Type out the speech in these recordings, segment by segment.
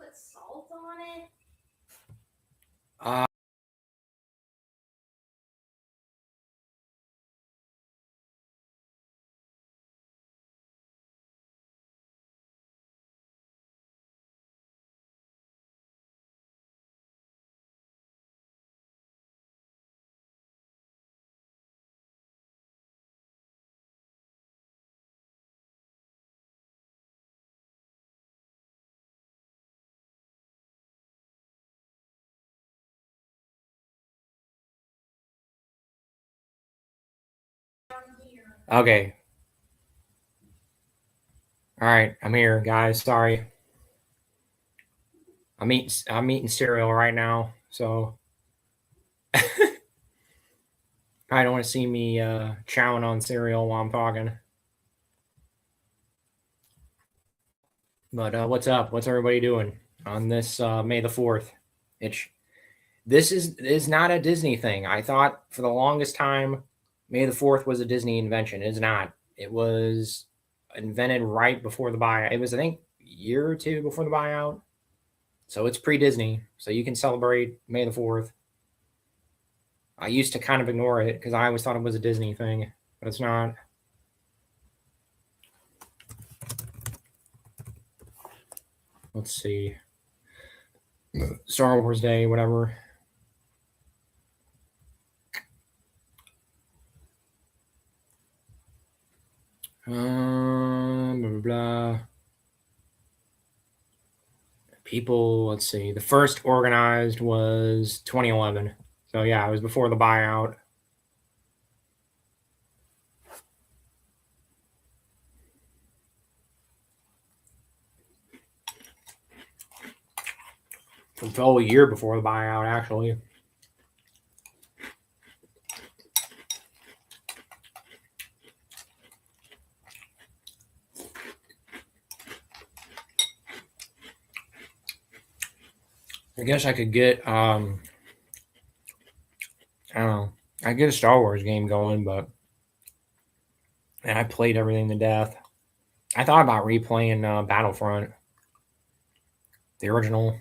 put salt on it? Okay. All right, I'm here, guys. Sorry. I'm eating cereal right now, so I don't want to see me chowing on cereal while I'm talking. But what's up? What's everybody doing on this May the 4th? This is not a Disney thing. I thought for the longest time May the 4th was a Disney invention. It's not. It was invented right before the buyout. It was, I think, a year or two before the buyout. So it's pre-Disney. So you can celebrate May the 4th. I used to kind of ignore it because I always thought it was a Disney thing, but it's not. Let's see. Star Wars Day, whatever. Blah, blah, blah. People, let's see. The first organized was 2011. So yeah, it was before the buyout. It fell a year before the buyout, actually. I guess I could get I don't know. I get a Star Wars game going, but and I played everything to death. I thought about replaying Battlefront, the original.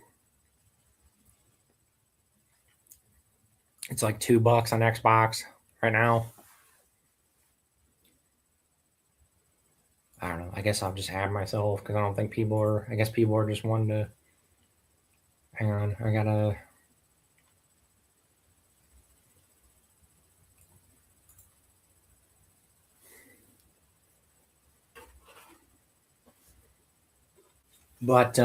It's like $2 on Xbox right now. I don't know. I guess I'll just add myself because I don't think people are. I guess people are just wanting to. Hang on, I gotta. But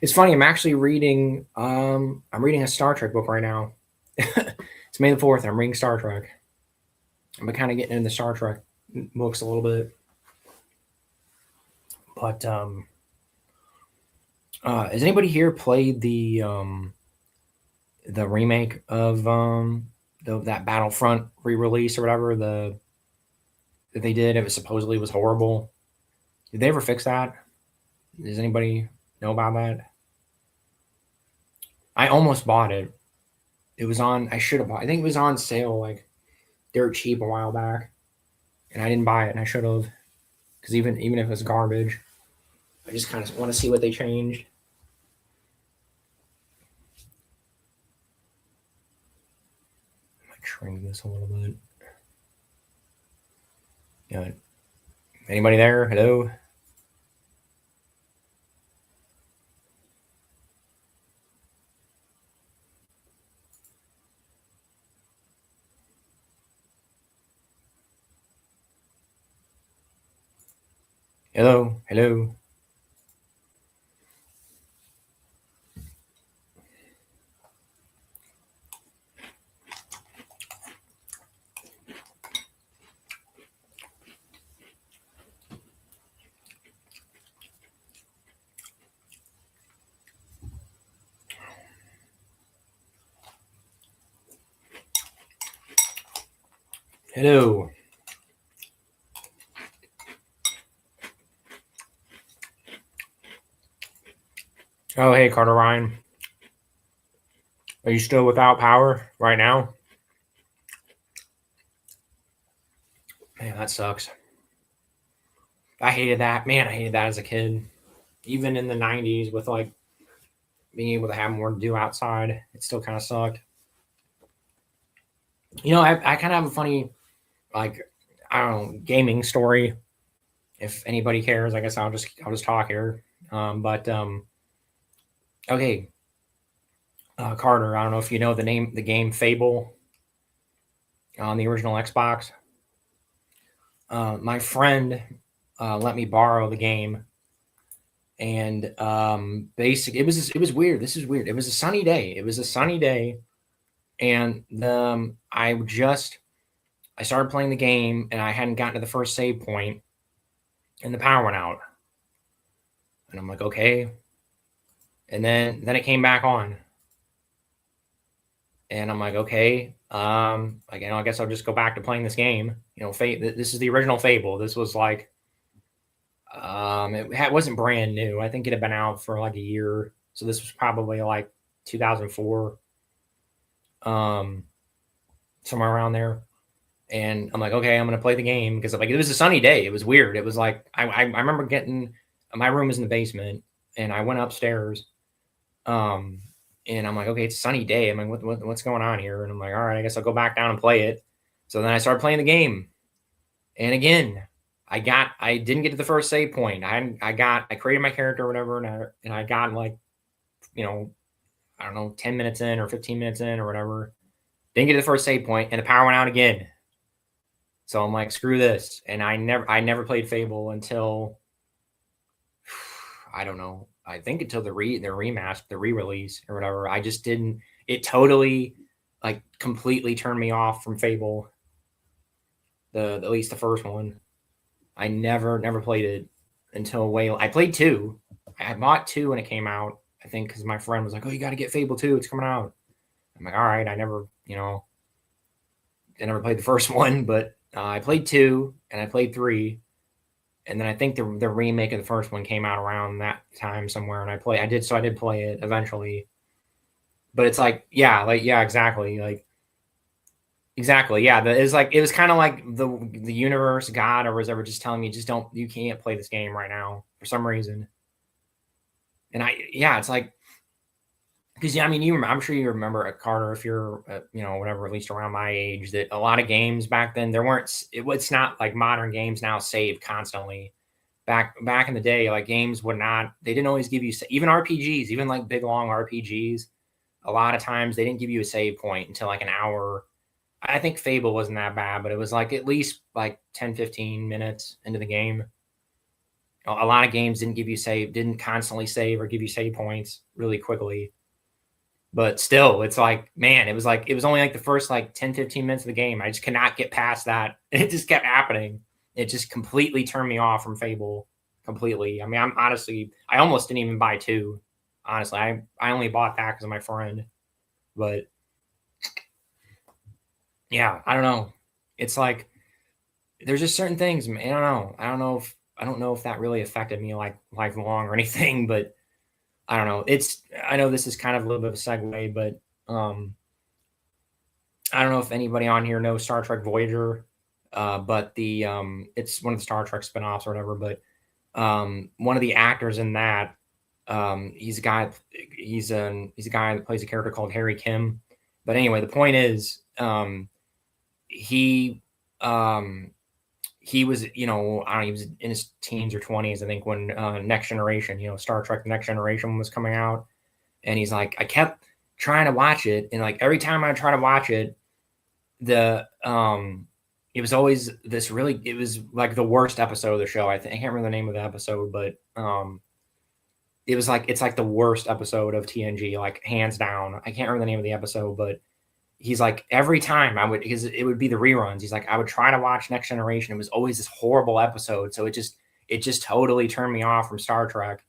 it's funny. I'm actually reading. I'm reading a Star Trek book right now. It's May the 4th. I'm reading Star Trek. I'm kind of getting into Star Trek books a little bit. But has anybody here played the remake of that Battlefront re-release or whatever that they did? It was supposedly was horrible. Did they ever fix that? Does anybody know about that? I almost bought it. It was on. I should have bought. I think it was on sale like dirt cheap a while back, and I didn't buy it, and I should have. Because even if it's garbage, I just kind of want to see what they changed. I might shrink this a little bit. Yeah. Anybody there? Hello. Hello. Hello. Hello. Oh, hey, Carter Ryan. Are you still without power right now? Man, that sucks. I hated that. Man, I hated that as a kid. Even in the 90s with like being able to have more to do outside. It still kind of sucked. You know, I kind of have a funny, like, I don't know, gaming story. If anybody cares, I guess I'll just talk here. Okay, Carter, I don't know if you know the game Fable on the original Xbox. My friend let me borrow the game, and basically it was weird. This is weird. It was a sunny day. And I started playing the game, and I hadn't gotten to the first save point, and the power went out. And I'm like, okay. And then it came back on, and I'm like, okay. I guess I'll just go back to playing this game. You know, this is the original Fable. This was like, it wasn't brand new. I think it had been out for like a year, so this was probably like 2004, somewhere around there. And I'm like, okay, I'm gonna play the game because like it was a sunny day. It was weird. It was like I remember getting, my room was in the basement, and I went upstairs, and I'm like, okay, it's a sunny day. I'm like, what's going on here? And I'm like, all right, I guess I'll go back down and play it. So then I started playing the game, and again, I didn't get to the first save point. I created my character or whatever, and I got like, you know, I don't know, 10 minutes in or 15 minutes in or whatever. Didn't get to the first save point, and the power went out again. So I'm like, screw this. And I never played Fable until, I don't know, I think until the remaster, the re-release or whatever. I just didn't, it totally like completely turned me off from Fable. At least the first one. I never played it until I played 2. I bought 2 when it came out, I think, because my friend was like, oh, you got to get Fable 2. It's coming out. I'm like, all right. I never played the first one, but I played 2 and I played 3. And then I think the remake of the first one came out around that time somewhere. And I did play it eventually. But it's like, yeah, exactly. Like, exactly. Yeah. It was kind of like the universe, God, or whatever, just telling me, you can't play this game right now for some reason. And it's like, because I mean, I'm sure you remember at Carter, if you're, whatever, at least around my age, that a lot of games back then it's not like modern games now save constantly. Back in the day, like games they didn't always give you, even RPGs, even like big long RPGs. A lot of times they didn't give you a save point until like an hour. I think Fable wasn't that bad, but it was like at least like 10, 15 minutes into the game. A lot of games didn't constantly save or give you save points really quickly. But still, it's like, man, it was only like the first like 10, 15 minutes of the game. I just cannot get past that. It just kept happening. It just completely turned me off from Fable completely. I mean, I almost didn't even buy 2. Honestly, I only bought that because of my friend. But yeah, I don't know. It's like, there's just certain things, man. I don't know if that really affected me like lifelong or anything, but I don't know. I know this is kind of a little bit of a segue, but I don't know if anybody on here knows Star Trek Voyager, but it's one of the Star Trek spinoffs or whatever. But one of the actors in that, he's a guy that plays a character called Harry Kim. But anyway, the point is, he was, I don't know, he was in his teens or 20s, I think, when Next Generation, Star Trek The Next Generation was coming out. And he's like, I kept trying to watch it, and like every time I try to watch it, it was always it was like the worst episode of the show. I can't remember the name of the episode, but it's like the worst episode of TNG, like hands down. I can't remember the name of the episode, but he's like, every time because it would be the reruns. He's like, I would try to watch Next Generation. It was always this horrible episode. So it just totally turned me off from Star Trek.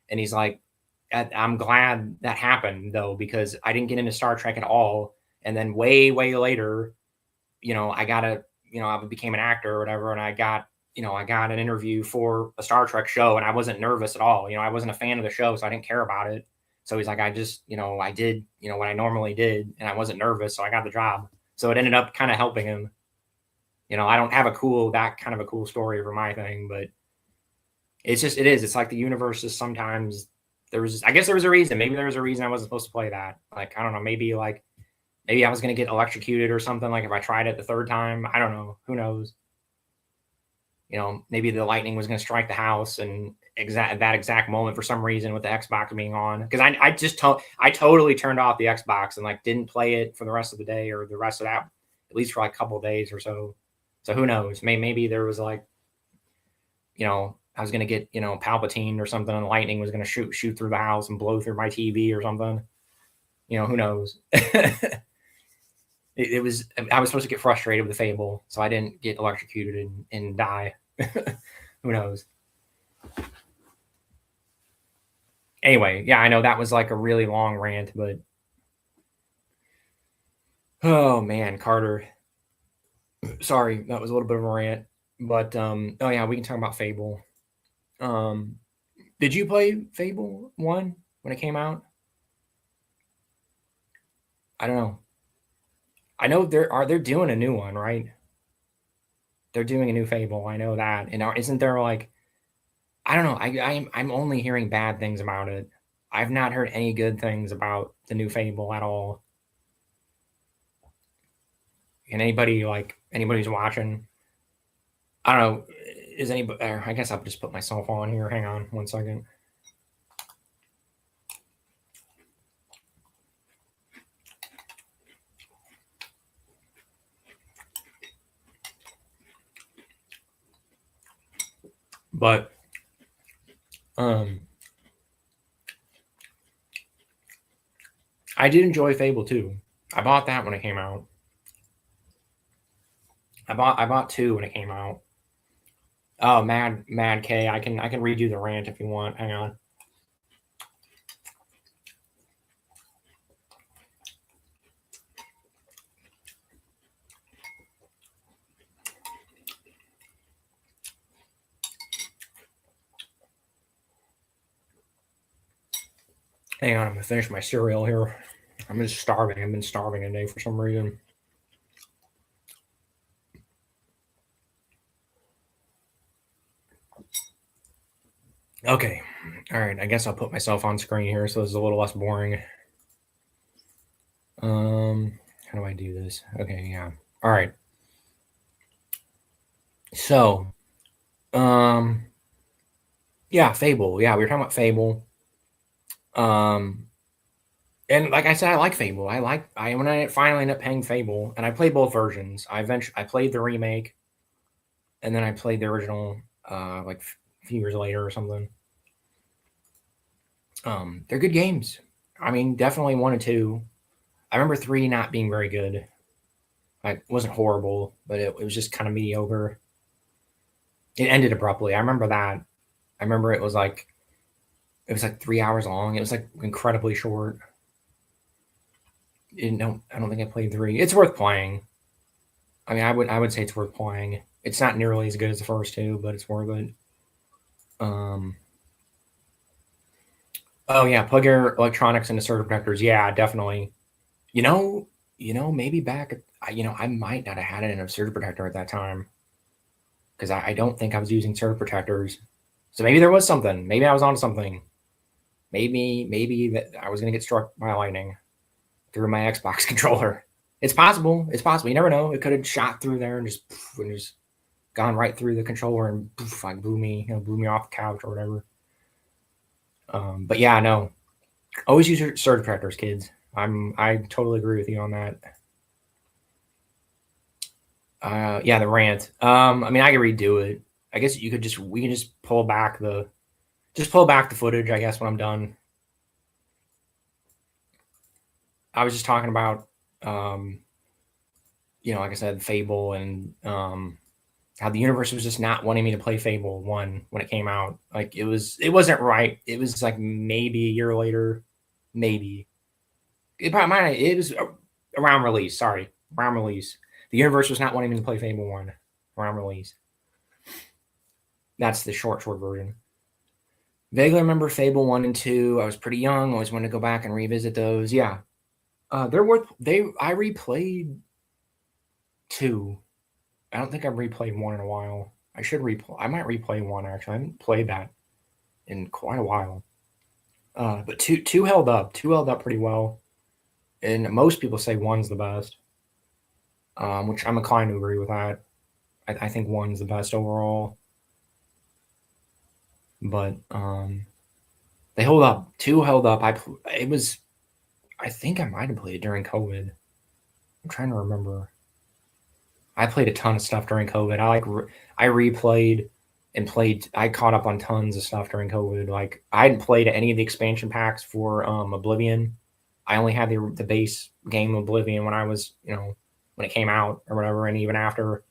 And he's like, I'm glad that happened though, because I didn't get into Star Trek at all. And then way, way later, I became an actor or whatever. And I got an interview for a Star Trek show, and I wasn't nervous at all. I wasn't a fan of the show, so I didn't care about it. So he's like, I just, I did, what I normally did, and I wasn't nervous, so I got the job. So it ended up kind of helping him. I don't have that kind of a cool story for my thing, but it's like the universe is sometimes I guess there was a reason. Maybe there was a reason I wasn't supposed to play that. Like, I don't know. Maybe I was going to get electrocuted or something. Like if I tried it the third time, I don't know. Who knows? Maybe the lightning was going to strike the house and that exact moment for some reason with the Xbox being on. Because I totally turned off the Xbox and didn't play it for the rest of the day or the rest of that, at least for a couple of days or so. So who knows? Maybe there was I was going to get, Palpatine or something, and lightning was going to shoot through the house and blow through my TV or something. Who knows? I was supposed to get frustrated with the Fable, so I didn't get electrocuted and die. Who knows? Anyway, yeah, I know that was a really long rant, but oh man, Carter. Sorry, that was a little bit of a rant. But oh yeah, we can talk about Fable. Did you play Fable 1 when it came out? I don't know. I know they're doing a new one, right? They're doing a new Fable. I know that. And isn't there I don't know. I'm only hearing bad things about it. I've not heard any good things about the new Fable at all. And anybody's watching, I don't know. Is anybody? I guess I'll just put myself on here. Hang on 1 second. But I did enjoy Fable 2. I bought that when it came out. I bought 2 when it came out. Oh, Mad K. I can redo the rant if you want. Hang on. Hang on, I'm gonna finish my cereal here. I'm just starving. I've been starving today for some reason. Okay. All right. I guess I'll put myself on screen here so this is a little less boring. How do I do this? Okay, yeah. All right. So, yeah, Fable. Yeah, we were talking about Fable. And like I said, I like Fable. When I finally ended up paying Fable, and I played both versions. I played the remake, and then I played the original, a few years later or something. They're good games. I mean, definitely 1 and 2. I remember 3 not being very good. It wasn't horrible, but it was just kind of mediocre. It ended abruptly. I remember that. I remember it was 3 hours long. It was incredibly short. I don't think I played 3. It's worth playing. I mean, I would say it's worth playing. It's not nearly as good as the first 2, but it's worth it. Oh yeah, plug your electronics into circuit protectors. Yeah, definitely. Maybe back. I might not have had it in a circuit protector at that time because I don't think I was using circuit protectors. So maybe there was something. Maybe I was on something. Maybe that I was going to get struck by lightning through my Xbox controller. It's possible. It's possible. You never know. It could have shot through there and just gone right through the controller and blew me off the couch or whatever. But yeah, no. Always use your surge protectors, kids. I totally agree with you on that. Yeah, the rant. I mean, I could redo it. I guess we can just pull back the footage, I guess, when I'm done. I was just talking about, like I said, Fable and how the universe was just not wanting me to play Fable 1 when it came out. It wasn't right. It was maybe a year later, maybe. It was around release. Sorry, around release. The universe was not wanting me to play Fable 1 around release. That's the short version. Vaguely remember Fable 1 and 2. I was pretty young. Always wanted to go back and revisit those. Yeah. I replayed 2. I don't think I've replayed 1 in a while. I might replay 1 actually. I haven't played that in quite a while. But two held up. Two held up pretty well, and most people say one's the best. Which I'm inclined to agree with that. I think one's the best overall. But they hold up. Two held up. I think I might have played during COVID. I'm trying to remember. I played a ton of stuff during COVID. I replayed and played. I caught up on tons of stuff during COVID. Like I hadn't played any of the expansion packs for Oblivion. I only had the base game Oblivion when I was, when it came out or whatever, and even after.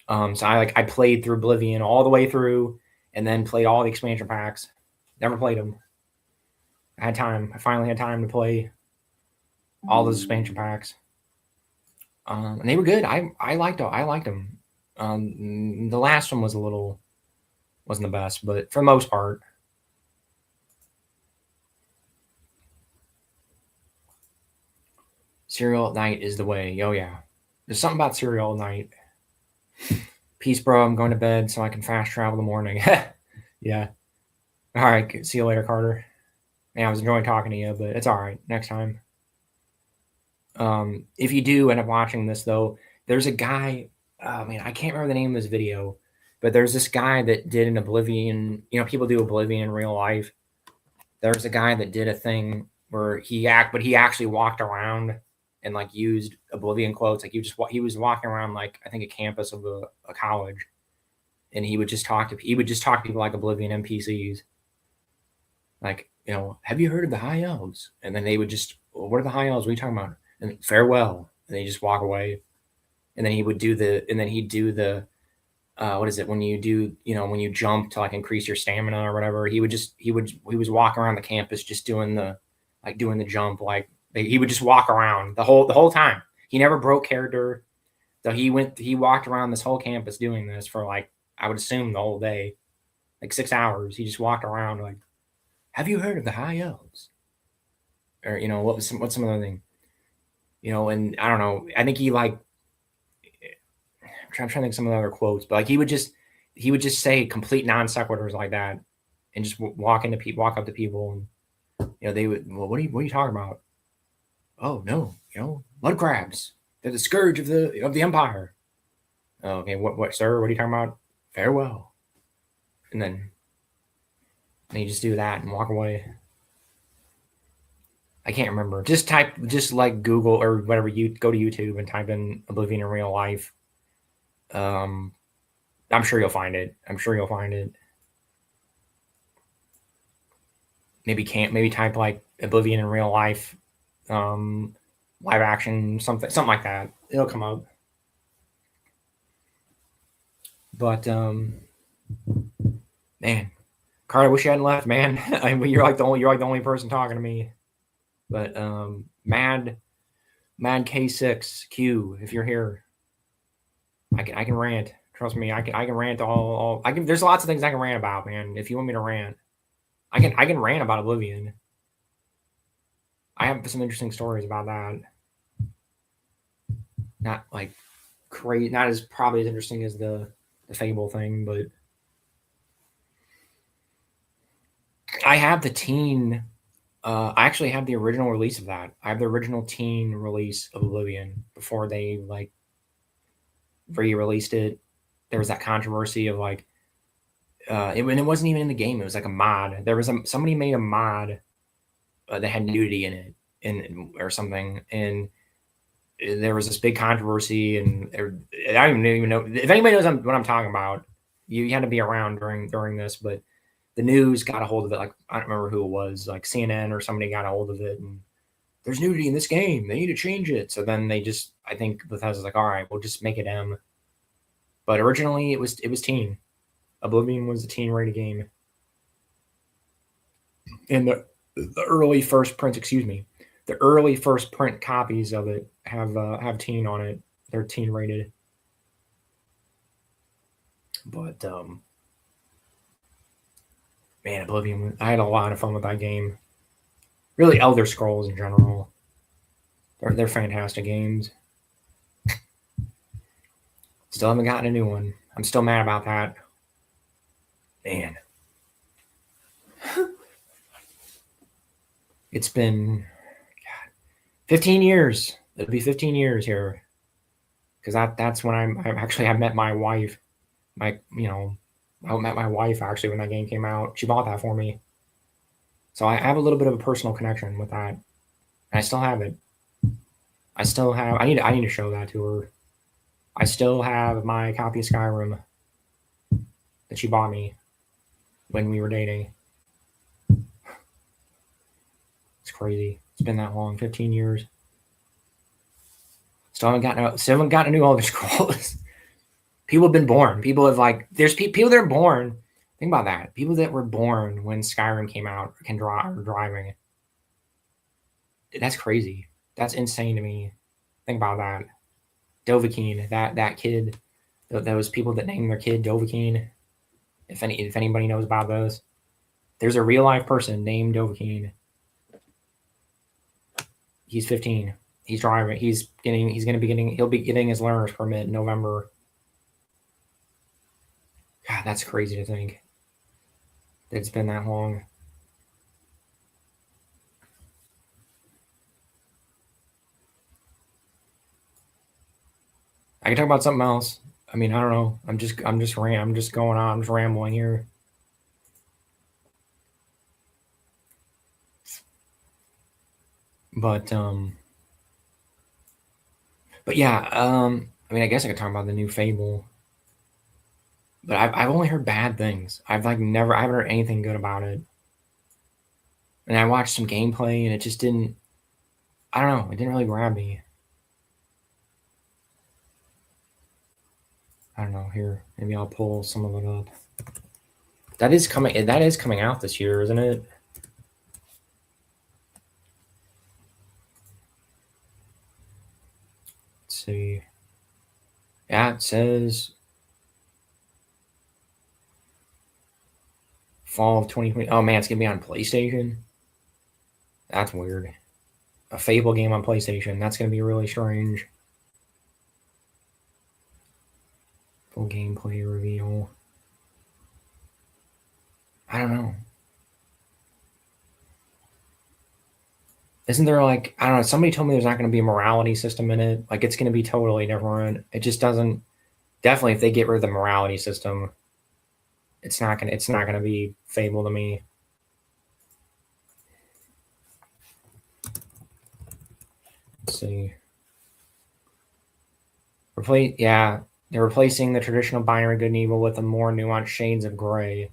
So I played through Oblivion all the way through, and then played all the expansion packs. Never played them. I had time. I finally had time to play all those expansion packs. And they were good. I liked them. The last one wasn't the best, but for the most part. Serial at night is the way. Oh yeah. There's something about serial at night. Peace, bro. I'm going to bed so I can fast travel in the morning. Yeah. All right. See you later, Carter. Yeah, I was enjoying talking to you, but it's all right. Next time. If you do end up watching this, though, there's a guy. I can't remember the name of his video, but there's this guy that did an Oblivion. People do Oblivion in real life. There's a guy that did a thing where he actually walked around and like used Oblivion quotes. Like he was walking around like I think a campus of a college, and he would just talk to people like Oblivion NPCs. Like, have you heard of the High Elves? And then they would just, well, what are the High Elves? What are you talking about? And farewell. And they just walk away. And then he'd do the, what is it? When you do, when you jump to like increase your stamina or whatever, he was walking around the campus just doing the jump. Like he would just walk around the whole time. He never broke character. So he walked around this whole campus doing this for like, I would assume the whole day, like 6 hours. He just walked around like, have you heard of the High Elves? Or what's some other thing? And I don't know. I think he like. I'm trying to think of some of the other quotes, but like he would just say complete non sequiturs like that, and just walk up to people, and they would. Well, what are you talking about? Oh no, mud crabs. They're the scourge of the empire. Oh, okay, what, sir? What are you talking about? Farewell. And then you just do that and walk away. I can't remember. Just like Google or whatever, you go to YouTube and type in Oblivion in real life. I'm sure you'll find it. Maybe type like Oblivion in real life, live action, something like that. It'll come up. But man, Carter, I wish you hadn't left, man. I mean, you're like the only person talking to me. But Mad K6Q, if you're here, I can rant. Trust me, I can rant all. There's lots of things I can rant about, man. If you want me to rant, I can rant about Oblivion. I have some interesting stories about that. Not like crazy, not as probably as interesting as the Fable thing, but I have the teen. I actually have the original release of that. I have the original teen release of Oblivion before they like re-released it. There was that controversy of like, it wasn't even in the game. It was like a mod. There was somebody made a mod that had nudity in it, or something, and there was this big controversy. And I don't even know if anybody knows what I'm talking about. You had to be around during this, but the news got a hold of it. Like I don't remember who it was, like CNN or somebody got a hold of it, and there's nudity in this game. They need to change it. So then I think Bethesda's like, all right, we'll just make it M. But originally it was teen. Oblivion was a teen rated game. And the early first print copies of it have teen on it. They're teen rated. But man, Oblivion, I had a lot of fun with that game. Really, Elder Scrolls in general. They're fantastic games. Still haven't gotten a new one. I'm still mad about that. Man. It's been 15 years. It'll be 15 years here. Because that's when I met my wife. I met my wife actually when that game came out. She bought that for me. So I have a little bit of a personal connection with that. And I still have it. I need to show that to her. I still have my copy of Skyrim that she bought me when we were dating. It's crazy. It's been that long, 15 years. Still haven't gotten a new Elder Scrolls. People have been born. People have there's people that are born. Think about that. People that were born when Skyrim came out can drive driving. That's crazy. That's insane to me. Think about that. Dovahkiin, that kid, those people that named their kid Dovahkiin. If anybody knows about those, there's a real life person named Dovahkiin. He's 15. He's driving. He'll be getting his learner's permit in November. God, that's crazy to think that it's been that long. I can talk about something else. I mean, I don't know. I'm just going on. I'm just rambling here. But yeah. I mean, I guess I could talk about the new Fable. But I've only heard bad things. I haven't heard anything good about it. And I watched some gameplay, and it just didn't. I don't know. It didn't really grab me. I don't know. Here, maybe I'll pull some of it up. That is coming out this year, isn't it? Let's see. Yeah, it says fall of 2020. Oh man, it's gonna be on PlayStation. That's weird. A Fable game on PlayStation. That's gonna be really strange. Full gameplay reveal. I don't know. Isn't there I don't know, somebody told me there's not going to be a morality system in it. Like, it's going to be totally different. It just doesn't. Definitely, if they get rid of the morality system, it's not gonna be Fable to me. Let's see. They're replacing the traditional binary good and evil with a more nuanced shades of gray.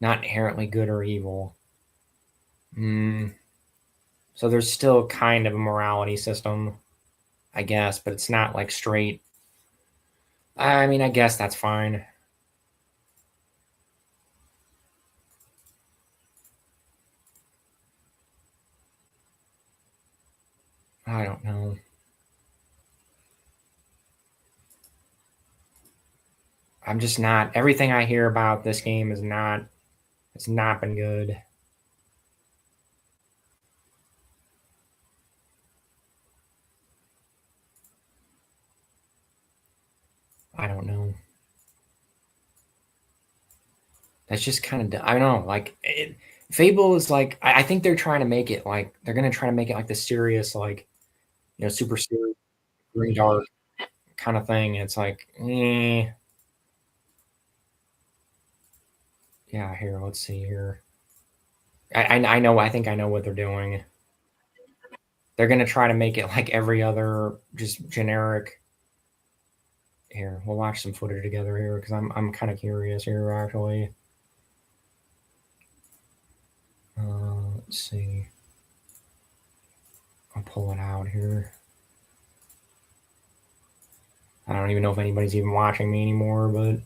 Not inherently good or evil. So there's still kind of a morality system, I guess, but it's not like straight. I mean, I guess that's fine. I don't know. I'm just not. Everything I hear about this game it's not been good. I don't know. That's just kind of, I don't know. Fable is I think they're trying to make it they're going to try to make it like the serious, super serious, green dark kind of thing. It's yeah, here, let's see here. I know, I think I know what they're doing. They're going to try to make it like every other just generic. Here, we'll watch some footage together here because I'm kind of curious here actually. Let's see. I'll pull it out here. I don't even know if anybody's even watching me anymore, but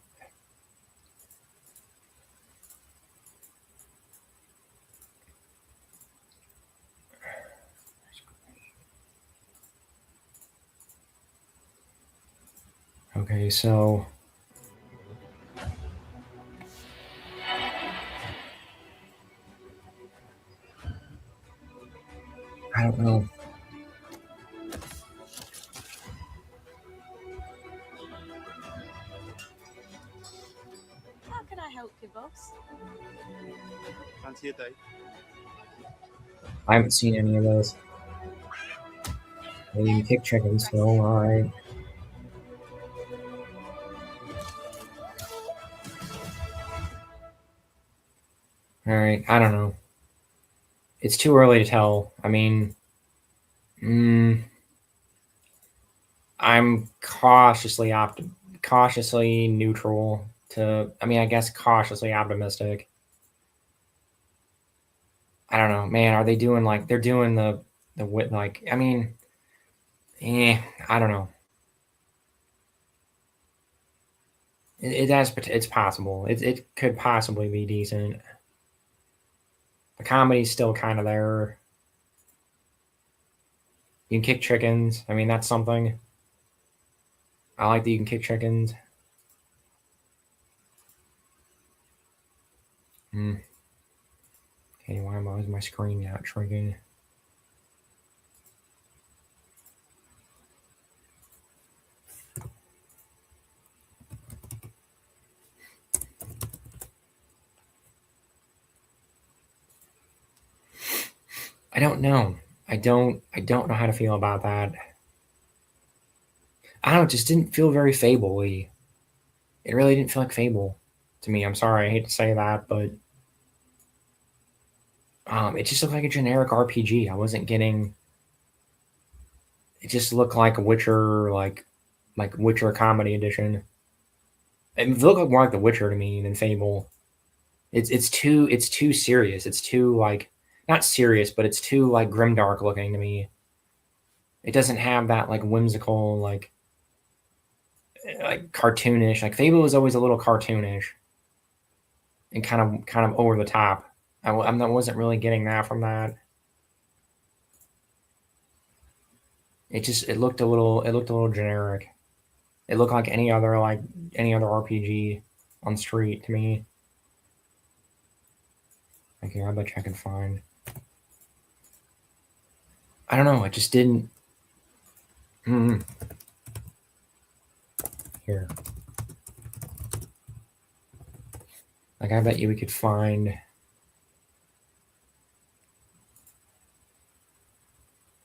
okay, so I don't know. How can I help you, boss? Fancy a date? I haven't seen any of those. Well, you can kick chickens, so alright. Alright, I don't know. It's too early to tell. I mean, I'm cautiously neutral to, I mean, I guess cautiously optimistic. I don't know, man. Are they doing like they're doing the wit like? I mean, I don't know. It's possible. It could possibly be decent. The comedy's still kind of there. You can kick chickens. I mean, that's something. I like that you can kick chickens. Okay, why is my screen not shrinking? I don't know. I don't know how to feel about that. I don't know, it just didn't feel very Fable-y. It really didn't feel like Fable to me. I'm sorry, I hate to say that, but it just looked like a generic RPG. I wasn't getting. It just looked like a Witcher, like Witcher Comedy Edition. It looked more like The Witcher to me than Fable. It's too serious. It's too like not serious, but it's too like grimdark looking to me. It doesn't have that like whimsical like cartoonish. Like Fable was always a little cartoonish and kind of over the top. I wasn't really getting that from that. It looked a little generic. It looked like any other RPG on Street to me. Like here, I bet you I can find. I don't know. It just didn't. Here, like I bet you we could find.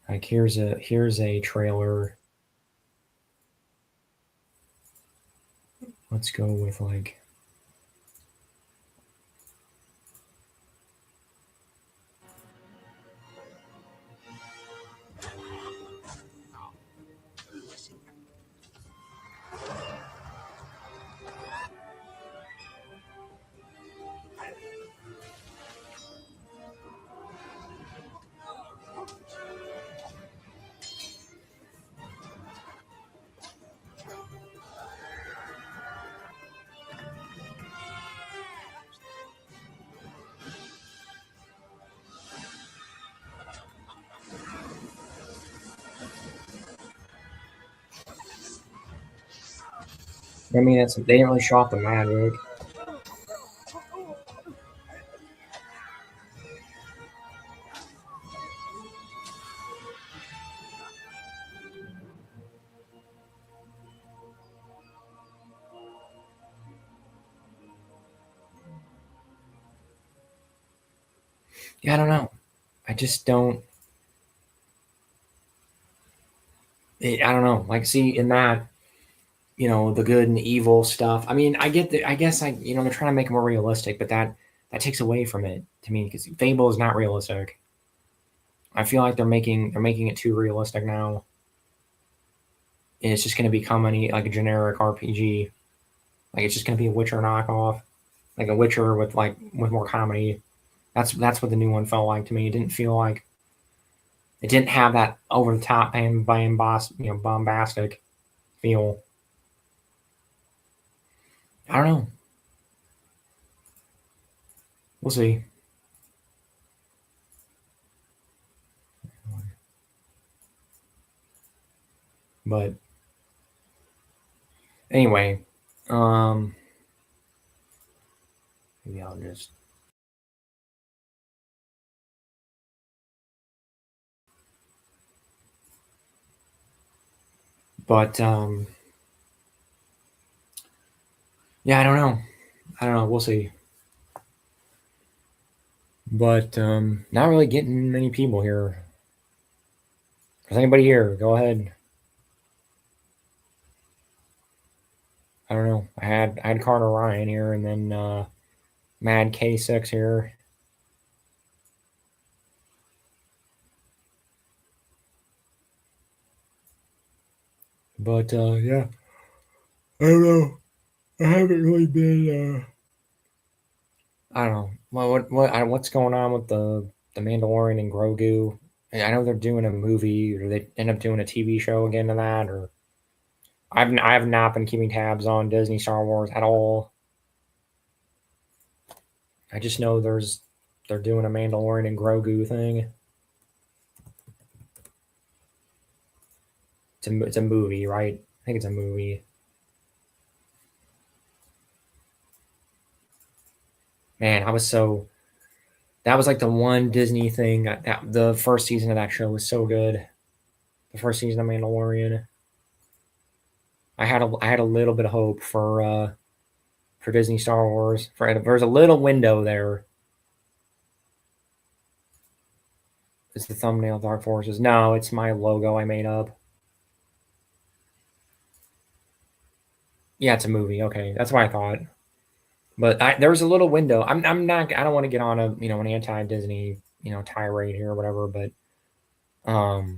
Like here's a trailer. Let's go with like. I mean, they didn't really show off the magic. Yeah, I don't know. I just don't. I don't know. Like, see, in that, the good and evil stuff. I mean, I get that. I guess they're trying to make it more realistic, but that takes away from it to me because Fable is not realistic. I feel like they're making it too realistic now, and it's just going to become like a generic RPG. Like it's just going to be a Witcher knockoff, like a Witcher with more comedy. That's what the new one felt like to me. It didn't feel like it didn't have that over the top and bombastic feel. I don't know. We'll see. But anyway, maybe I'll just. But yeah, I don't know. We'll see. But not really getting many people here. Is anybody here? Go ahead. I don't know. I had Carter Ryan here, and then Mad K6 here. But yeah, I don't know. I haven't really been. I don't know. What's going on with the Mandalorian and Grogu? I know they're doing a movie, or they end up doing a TV show again to that, or I have not been keeping tabs on Disney Star Wars at all. I just know they're doing a Mandalorian and Grogu thing. It's a movie, right? I think it's a movie. Man, that was like the one Disney thing that the first season of that show was so good. The first season of Mandalorian. I had a little bit of hope for Disney Star Wars. There's a little window there. It's the thumbnail, Dark Forces. No, it's my logo I made up. Yeah, it's a movie. Okay, that's what I thought. But there was a little window. I'm not. I don't want to get on an anti Disney tirade here or whatever. But I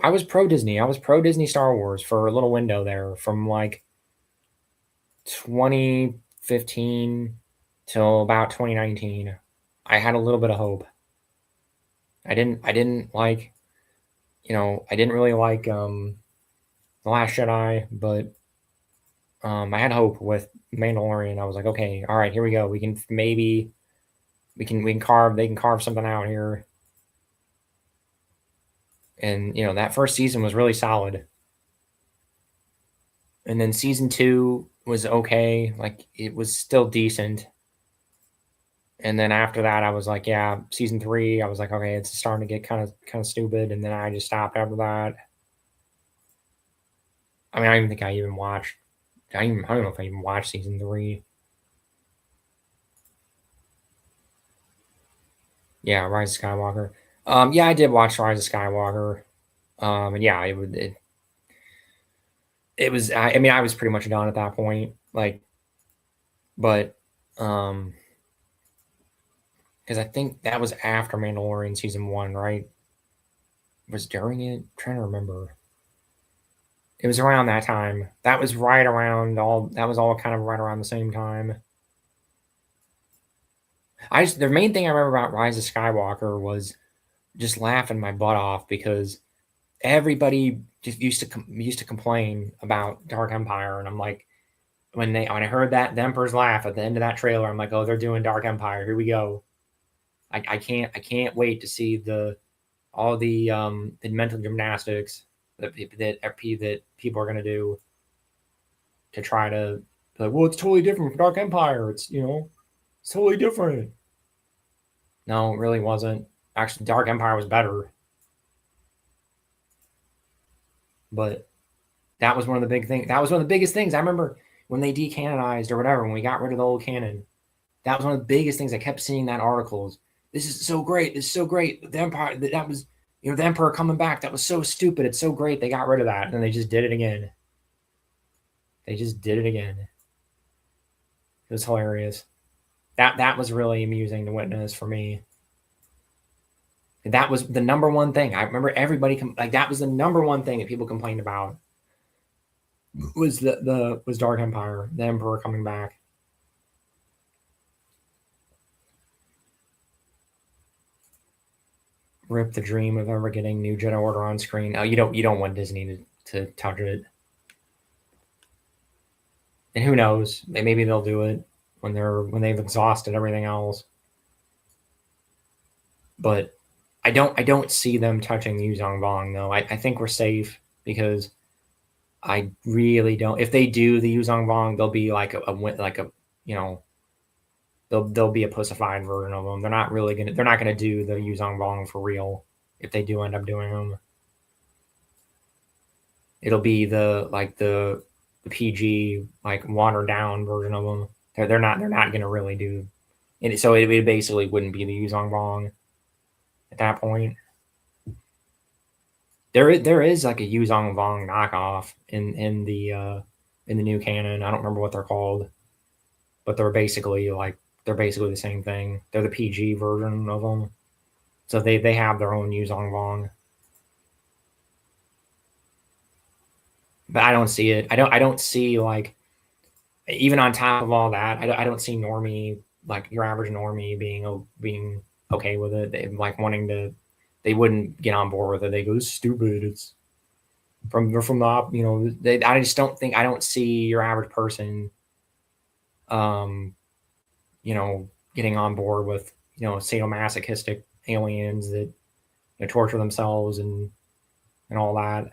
was pro Disney. I was pro Disney Star Wars for a little window there from like 2015 till about 2019. I had a little bit of hope. I didn't like, I didn't really like The Last Jedi, but I had hope with Mandalorian. I was like, okay, all right, here we go. We can maybe we can carve they can carve something out here. And that first season was really solid. And then season 2 was okay, like it was still decent. And then after that, I was like, yeah, season 3, I was like, okay, it's starting to get kind of stupid. And then I just stopped after that. I mean, I don't even think I even watched. I don't know if I even watched season 3. Yeah, Rise of Skywalker. Yeah, I did watch Rise of Skywalker. And yeah, it was. I mean, I was pretty much done at that point. Like, but because I think that was after Mandalorian season 1, right? Was during it? I'm trying to remember. It was around that time. That was right around all. That was all kind of right around the same time. The main thing I remember about Rise of Skywalker was just laughing my butt off because everybody just used to complain about Dark Empire, and I'm like, when I heard that the Emperor's laugh at the end of that trailer, I'm like, oh, they're doing Dark Empire. Here we go. I can't wait to see all the mental gymnastics that people are gonna do to try to like, well, it's totally different from Dark Empire. It's it's totally different. No, it really wasn't. Actually, Dark Empire was better. But that was one of the big things. That was one of the biggest things. I remember when they decanonized or whatever, when we got rid of the old canon. That was one of the biggest things. I kept seeing that articles. This is so great. This is so great. The Empire. That was the Emperor coming back. That was so stupid. It's so great. They got rid of that, and they just did it again. They just did it again. It was hilarious. That was really amusing to witness for me. That was the number one thing. I remember everybody that was the number one thing that people complained about was was Dark Empire, the Emperor coming back. Rip the dream of ever getting New Jedi Order on screen. Oh, you don't want Disney to touch it. And who knows? Maybe they'll do it when they've exhausted everything else. But I don't see them touching Yuzong Vong though. I think we're safe because I really don't. If they do the Yuzong Vong, they'll be like they'll be a pussified version of them. They're not gonna do the Yuzong Vong for real. If they do end up doing them, it'll be the PG like watered down version of them. They're not gonna really do And so it basically wouldn't be the Yuzong Vong at that point. There is like a Yuzong Vong knockoff in the new canon. I don't remember what they're called, but they're basically the same thing. They're the PG version of them, so they have their own Yuzong Vong. But I don't see it. I don't see, like, even on top of all that, I don't see normie, like your average normie being okay with it. They like wanting to. They wouldn't get on board with it. They go, "It's stupid. It's from the you know." I just don't think. I don't see your average person, you know, getting on board with, you know, sadomasochistic aliens that, you know, torture themselves and all that.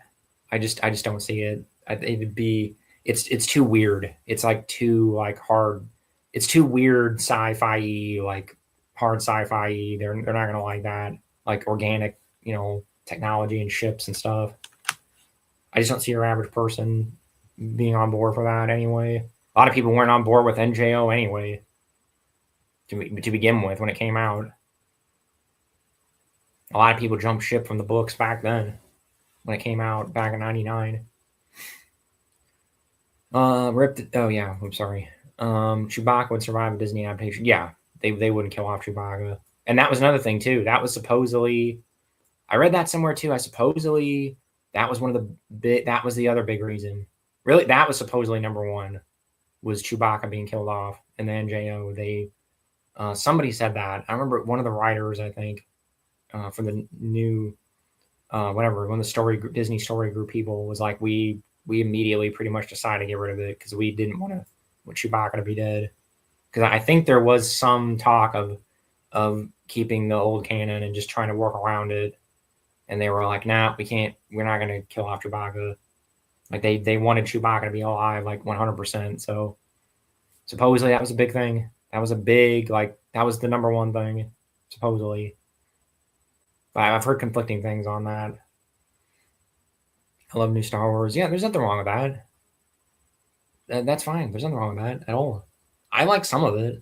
I just don't see it. It'd be it's too weird. It's like too like hard. It's too weird sci-fi, like hard sci-fi. They're not gonna like that. Like organic, you know, technology and ships and stuff. I just don't see your average person being on board for that anyway. A lot of people weren't on board with NJO anyway. To begin with, when it came out, a lot of people jumped ship from the books back then when it came out back in '99. Ripped. Oh yeah, I'm sorry. Chewbacca would survive a Disney adaptation. Yeah, they wouldn't kill off Chewbacca, and that was another thing too. That was supposedly, I read that somewhere too. That was one of that was the other big reason. Really, that was supposedly number one, was Chewbacca being killed off, and then NJO. Somebody said that. I remember one of the writers, I think, for the new, whatever, one of the Disney Story Group people was like, we immediately pretty much decided to get rid of it because we didn't want Chewbacca to be dead. Because I think there was some talk of keeping the old canon and just trying to work around it, and they were like, "Nah, we can't. We're not going to kill off Chewbacca." Like they wanted Chewbacca to be alive, like 100%. So supposedly that was a big thing. That was the number one thing, supposedly. But I've heard conflicting things on that. I love new Star Wars. Yeah, there's nothing wrong with that. That's fine. There's nothing wrong with that at all. I like some of it.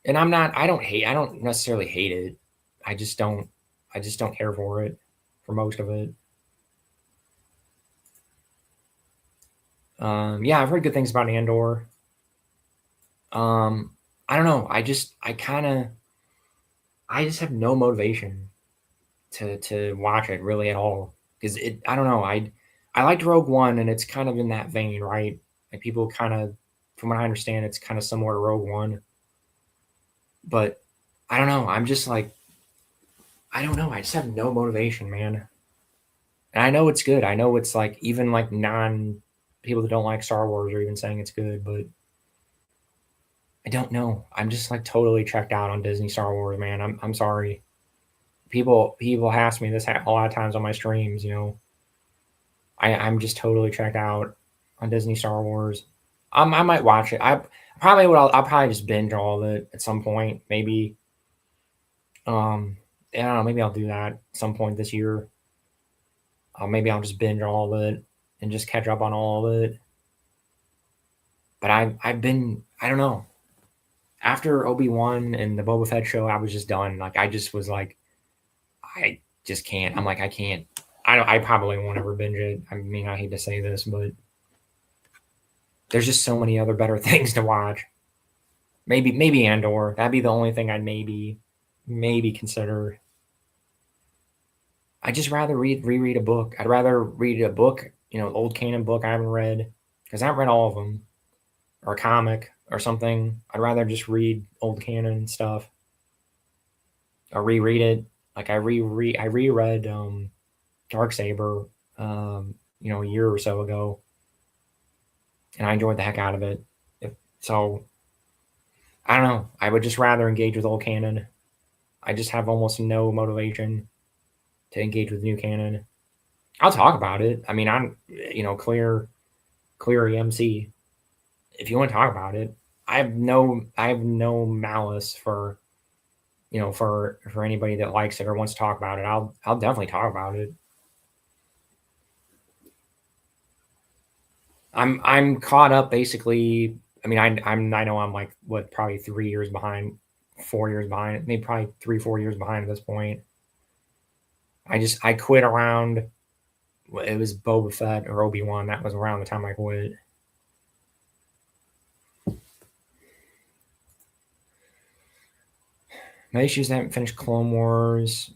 And I don't necessarily hate it. I just don't care for it, for most of it. Yeah, I've heard good things about Andor. I don't know. I just have no motivation to watch it really at all, because I don't know. I liked Rogue One, and it's kind of in that vein, right? Like people kind of, from what I understand, it's kind of similar to Rogue One. But I don't know. I'm just like, I don't know. I just have no motivation, man. And I know it's good. I know it's like, even like people that don't like Star Wars are even saying it's good, but I don't know. I'm just like totally checked out on Disney Star Wars, man. I'm sorry. People ask me this a lot of times on my streams, you know. I'm just totally checked out on Disney Star Wars. I might watch it. I'll probably just binge all of it at some point. Maybe I don't know, maybe I'll do that at some point this year. Maybe I'll just binge all of it and just catch up on all of it. But I don't know. After Obi-Wan and the Boba Fett show, I was just done. Like, I just was like, I just can't. I'm like, I can't. I probably won't ever binge it. I mean, I hate to say this, but there's just so many other better things to watch. Maybe Andor. That'd be the only thing I'd maybe consider. I'd just rather reread a book. I'd rather read a book, you know, old canon book I haven't read, because I haven't read all of them, or a comic or something. I'd rather just read old canon stuff or reread it. Like I reread Darksaber, you know, a year or so ago, and I enjoyed the heck out of it. So I don't know. I would just rather engage with old canon. I just have almost no motivation to engage with new canon. I'll talk about it. I mean, I'm, you know, clear EMC. If you want to talk about it, I have no malice for, you know, for anybody that likes it or wants to talk about it. I'll definitely talk about it. I'm caught up basically I mean, I know I'm like what, probably 3 years behind, 4 years behind, maybe probably 3, 4 years behind at this point. I quit around, it was Boba Fett or Obi-Wan. That was around the time I quit. My issues haven't finished Clone Wars.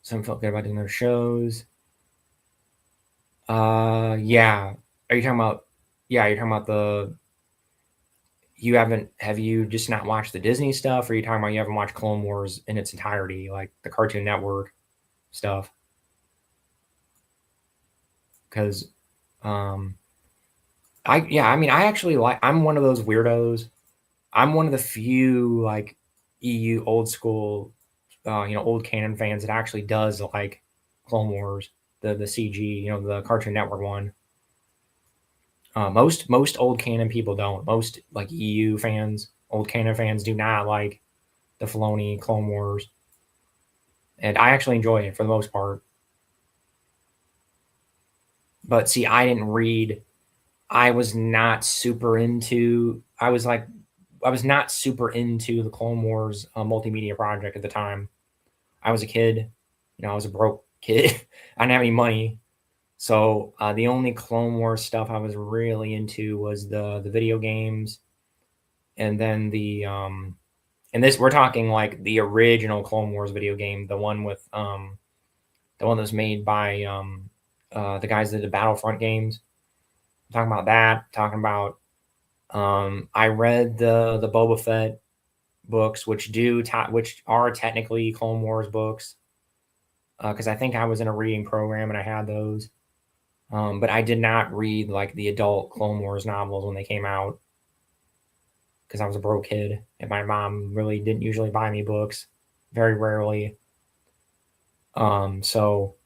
Some felt good about doing their shows. Yeah. Are you talking about? Yeah, you're talking about the. You haven't? Have you just not watched the Disney stuff, or are you talking about you haven't watched Clone Wars in its entirety, like the Cartoon Network stuff? Because, I mean, I actually like. I'm one of those weirdos. I'm one of the few like EU old school, old canon fans that actually does like Clone Wars, the CG, the Cartoon Network one. Most old canon people don't. Most like EU fans, old canon fans, do not like the Filoni Clone Wars, and I actually enjoy it for the most part. But see, I didn't read. I was not super into. I was not super into the Clone Wars multimedia project at the time. I was a kid. I was a broke kid. I didn't have any money. So the only Clone Wars stuff I was really into was the video games, and then and this, we're talking like the original Clone Wars video game, the one that was made by the guys that did the Battlefront games. I'm talking about that. Talking about I read the Boba Fett books, which are technically Clone Wars books, because I think I was in a reading program and I had those. But I did not read like the adult Clone Wars novels when they came out, because I was a broke kid and my mom really didn't usually buy me books, very rarely. So,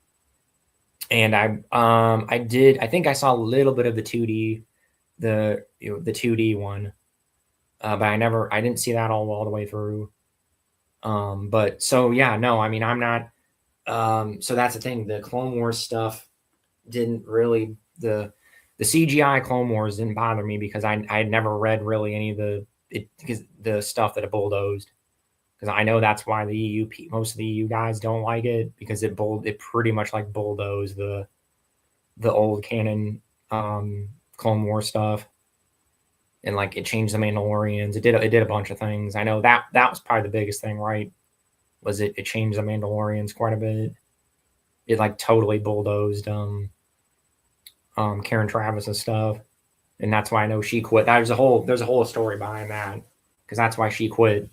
and I think I saw a little bit of the 2D, the 2D one, but I didn't see that all the way through. But so yeah, no, I mean, I'm not. So that's the thing. The Clone Wars stuff didn't really the CGI Clone Wars didn't bother me, because I had never read really any of because the stuff that it bulldozed. Because I know that's why most of the EU guys don't like it, because it pretty much like bulldozed the old canon Clone War stuff, and like it changed the Mandalorians. It did a bunch of things. I know that was probably the biggest thing, right? Was it changed the Mandalorians quite a bit. It like totally bulldozed Karen Travis's stuff, and that's why I know she quit. There's a whole story behind that, because that's why she quit,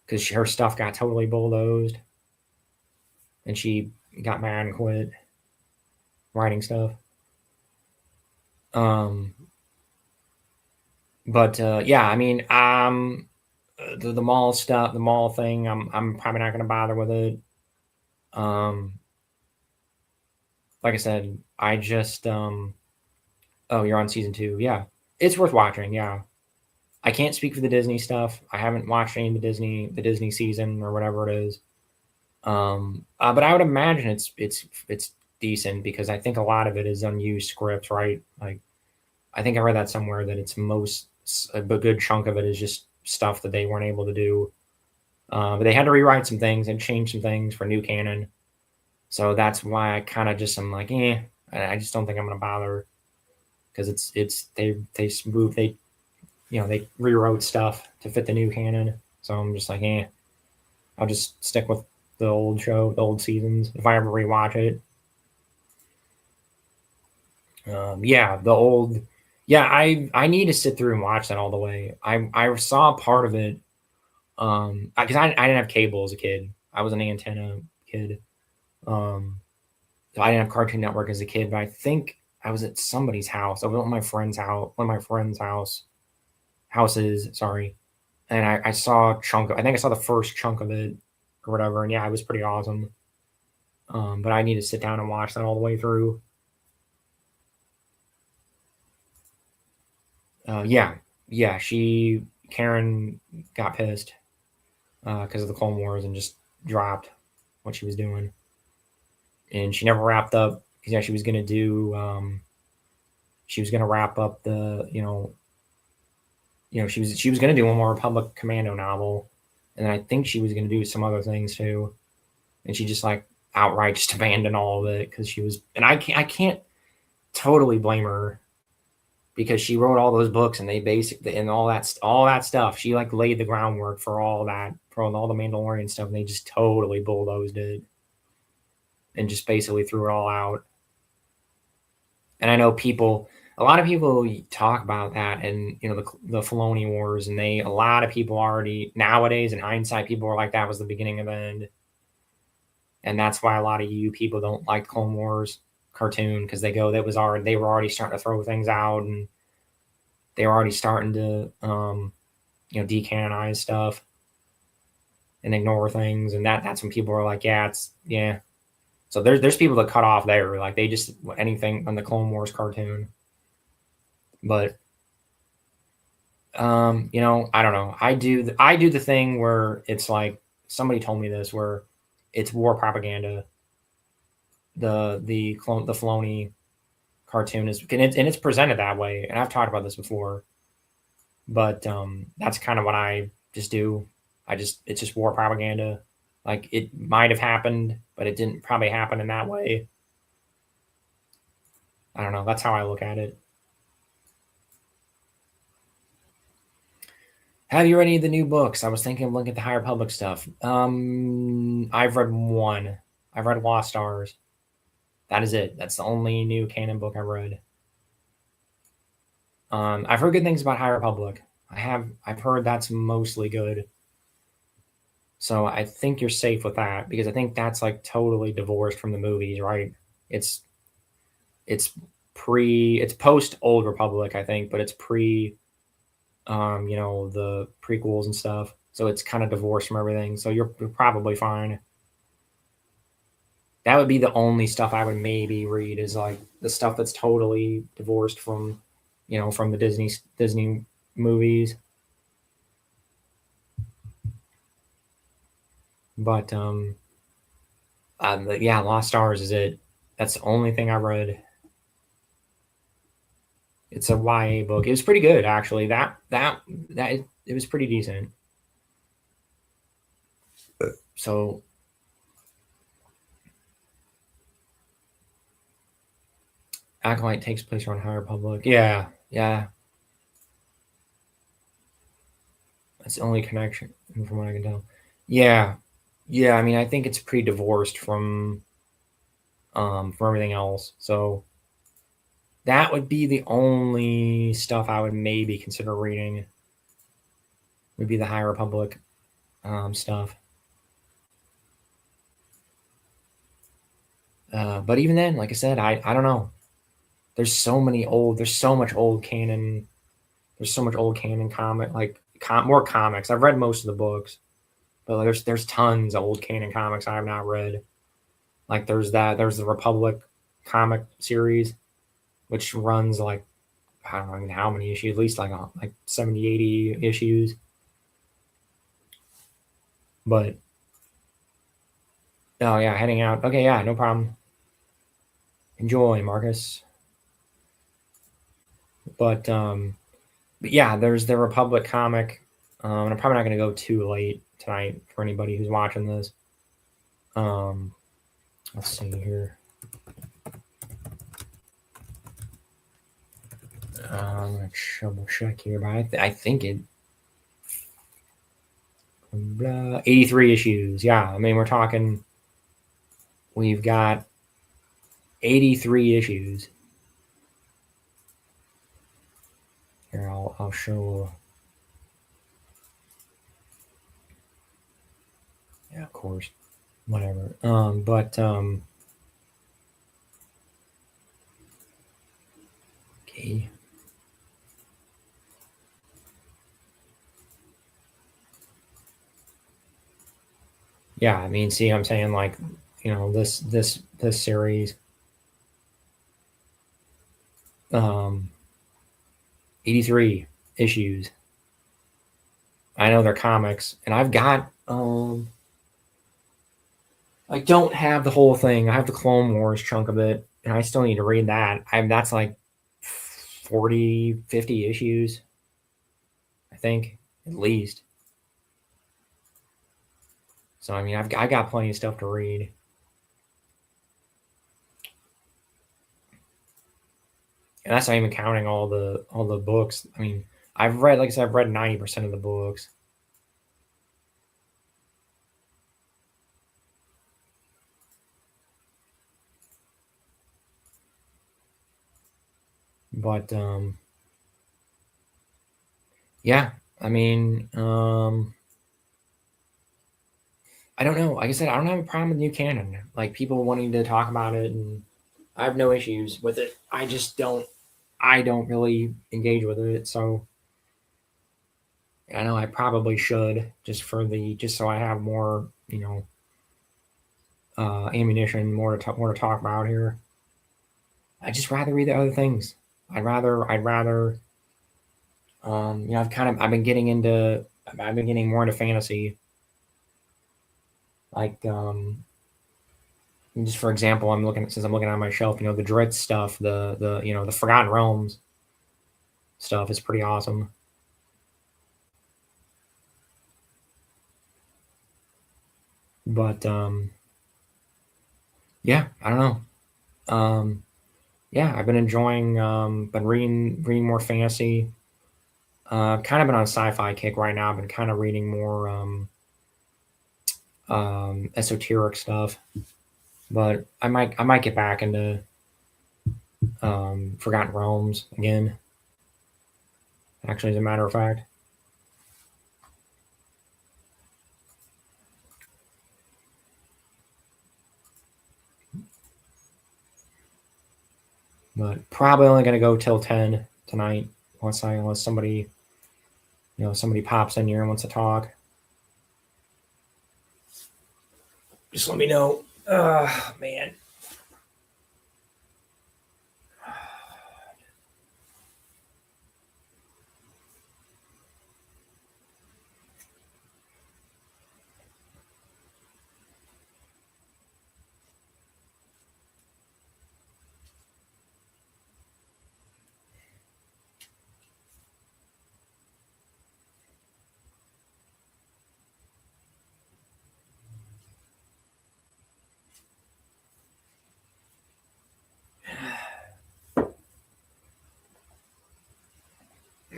because her stuff got totally bulldozed, and she got mad and quit writing stuff. But yeah, I mean, the mall stuff, the mall thing, I'm probably not going to bother with it. Like I said, I just oh, you're on season 2. Yeah, it's worth watching. Yeah, I can't speak for the Disney stuff. I haven't watched any of the Disney season or whatever it is. But I would imagine it's decent, because I think a lot of it is unused scripts, right? Like, I think I read that somewhere, that a good chunk of it is just stuff that they weren't able to do. But they had to rewrite some things and change some things for new canon. So that's why I kind of just am like, I just don't think I'm gonna bother, because they rewrote stuff to fit the new canon. So I'm just like, I'll just stick with the old show, the old seasons, if I ever rewatch it. I need to sit through and watch that all the way. I saw part of it, because I didn't have cable as a kid. I was an antenna kid. So I didn't have Cartoon Network as a kid, but I think I was at somebody's house. I was at my friend's house, houses, sorry. And I saw I think I saw the first chunk of it or whatever. And yeah, it was pretty awesome. But I need to sit down and watch that all the way through. Yeah. Karen got pissed because of the Clone Wars, and just dropped what she was doing. And she never wrapped up, because yeah, she was going to wrap up the, she was going to do one more Republic Commando novel, and then I think she was going to do some other things too, and she just like outright just abandoned all of it because she was, and I can't totally blame her because she wrote all those books and they basically and all that stuff. She like laid the groundwork for all that, for all the Mandalorian stuff, and they just totally bulldozed it and just basically threw it all out. And I know a lot of people talk about that, and the Filoni wars, and a lot of people already nowadays in hindsight, people are like that was the beginning of the end, and that's why a lot of you people don't like Clone Wars cartoon because they were already starting to throw things out, and they were already starting to decanonize stuff and ignore things, and that's when people are like, yeah. So there's people that cut off there, like they just anything on the Clone Wars cartoon. But I don't know. I do the thing where it's like somebody told me this, where it's war propaganda. The Filoni cartoon is, and it's presented that way, and I've talked about this before. But that's kind of what I just do. It's just war propaganda. Like it might have happened, but it didn't probably happen in that way. I don't know. That's how I look at it. Have you read any of the new books? I was thinking of looking at the High Republic stuff. I've read one. I've read Lost Stars. That is it. That's the only new canon book I've read. I've heard good things about High Republic. I've heard that's mostly good. So I think you're safe with that, because I think that's like totally divorced from the movies, right? It's post Old Republic, I think, but it's pre the prequels and stuff. So it's kind of divorced from everything. So you're probably fine. That would be the only stuff I would maybe read, is like the stuff that's totally divorced from, from the Disney movies. But yeah, Lost Stars is it. That's the only thing I read. It's a YA book. It was pretty good, actually. It was pretty decent. So Acolyte takes place around High Republic. Yeah. That's the only connection from what I can tell. Yeah. I mean, I think it's pretty divorced from everything else. So that would be the only stuff I would maybe consider reading. Would be the High Republic stuff. But even then, like I said, I don't know. There's so much old canon. There's so much old canon more comics. I've read most of the books, but there's tons of old canon comics I have not read. Like there's the Republic comic series, which runs like, I don't know how many issues, at least like 70, 80 issues. But oh yeah, heading out. Okay, yeah, no problem. Enjoy, Marcus. But yeah, there's the Republic comic. And I'm probably not going to go too late tonight for anybody who's watching this. Let's see here. I'm going to double check here, but I think it. 83 issues. Yeah, I mean, we've got 83 issues. Here, I'll show. Yeah, of course. Whatever. Okay. Yeah, I mean, see, I'm saying like, this series, 83 issues. I know they're comics, and I've got, I don't have the whole thing. I have the Clone Wars chunk of it, and I still need to read that. That's like 40, 50 issues. think, at least. So I mean, I got plenty of stuff to read. And that's not even counting all the books. I mean, I've read, like I said, I've read 90% of the books. But yeah, I mean, I don't know. Like I said, I don't have a problem with new canon. Like people wanting to talk about it, and I have no issues with it. I just don't. I don't really engage with it. So I know I probably should, just so I have more, ammunition, more to talk about here. I just rather read the other things. I'd rather. I've been getting more into fantasy. Like, just for example, I'm looking on my shelf. The Dread stuff, the Forgotten Realms stuff is pretty awesome. But yeah, I don't know. Yeah, I've been enjoying, been reading more fantasy. Kind of been on a sci-fi kick right now. I've been kind of reading more esoteric stuff, but I might get back into Forgotten Realms again. Actually, as a matter of fact. But probably only gonna go till 10 tonight, unless somebody pops in here and wants to talk. Just let me know. Man.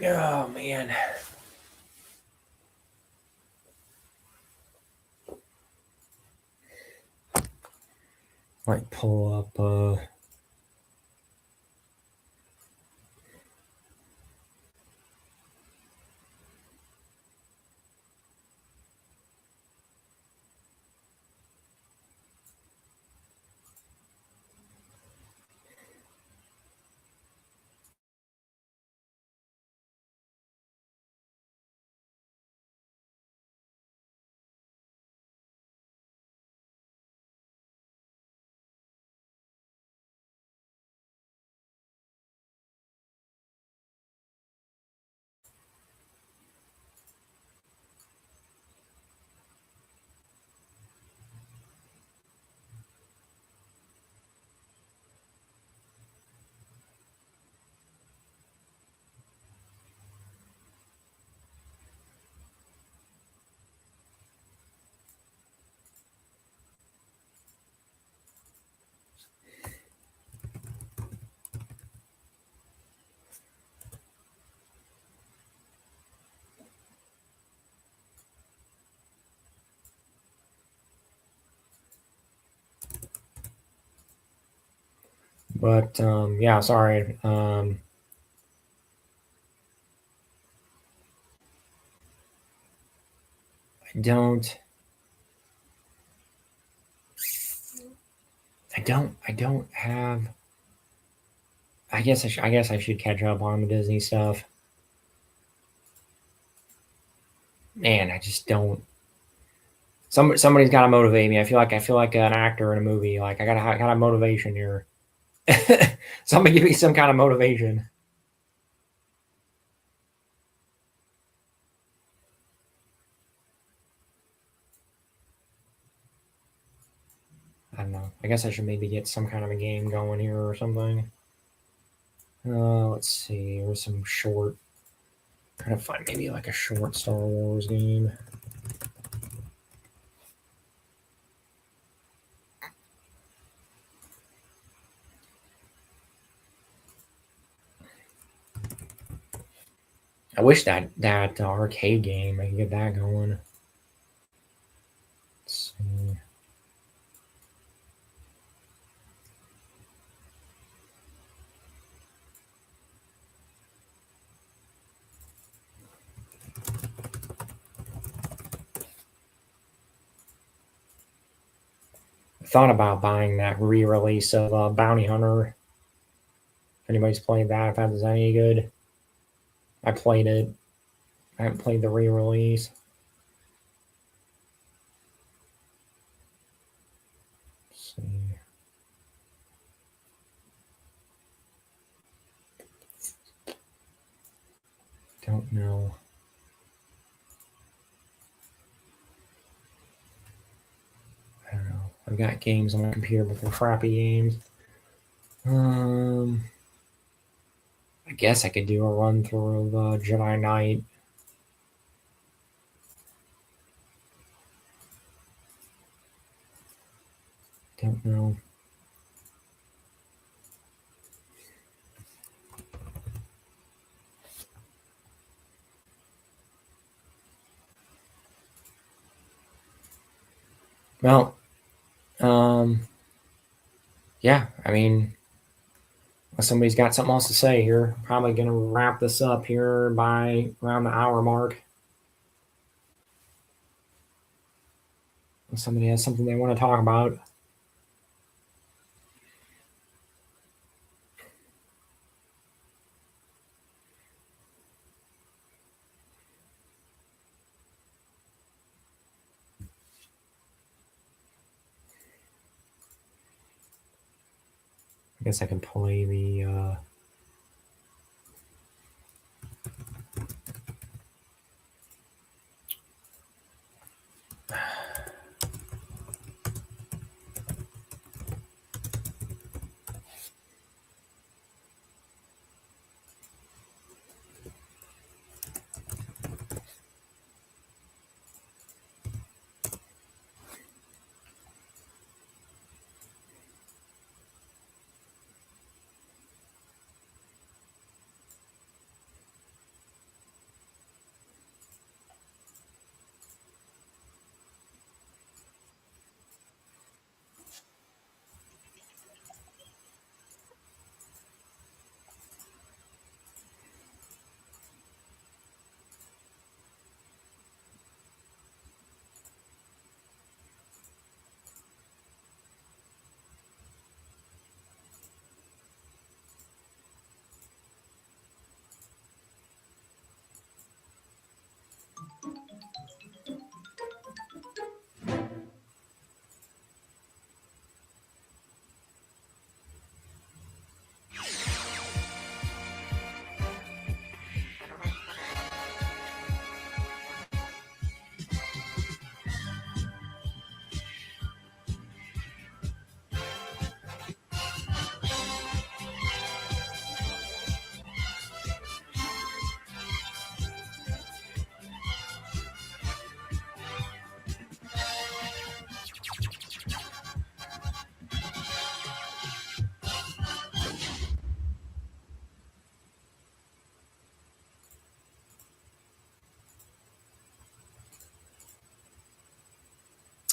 Oh man. Might pull up but yeah, sorry. I don't I don't have. I guess I should catch up on the Disney stuff. Man, I just don't. Somebody's got to motivate me. I feel like an actor in a movie. Like I got a motivation here. Somebody give me some kind of motivation. I don't know. I guess I should maybe get some kind of a game going here or something. Let's see. There's some short. Trying to find maybe like a short Star Wars game. I wish that arcade game, I could get that going. Let's see. I thought about buying that re-release of Bounty Hunter. If anybody's played that, if that is any good. I played it. I haven't played the re-release. Let's see. Don't know. I don't know. I've got games on my computer, but they're crappy games. I guess I could do a run through of Jedi Knight. Don't know. Well, yeah, I mean, unless somebody's got something else to say here, probably going to wrap this up here by around the hour mark. If somebody has something they want to talk about. I guess I can play the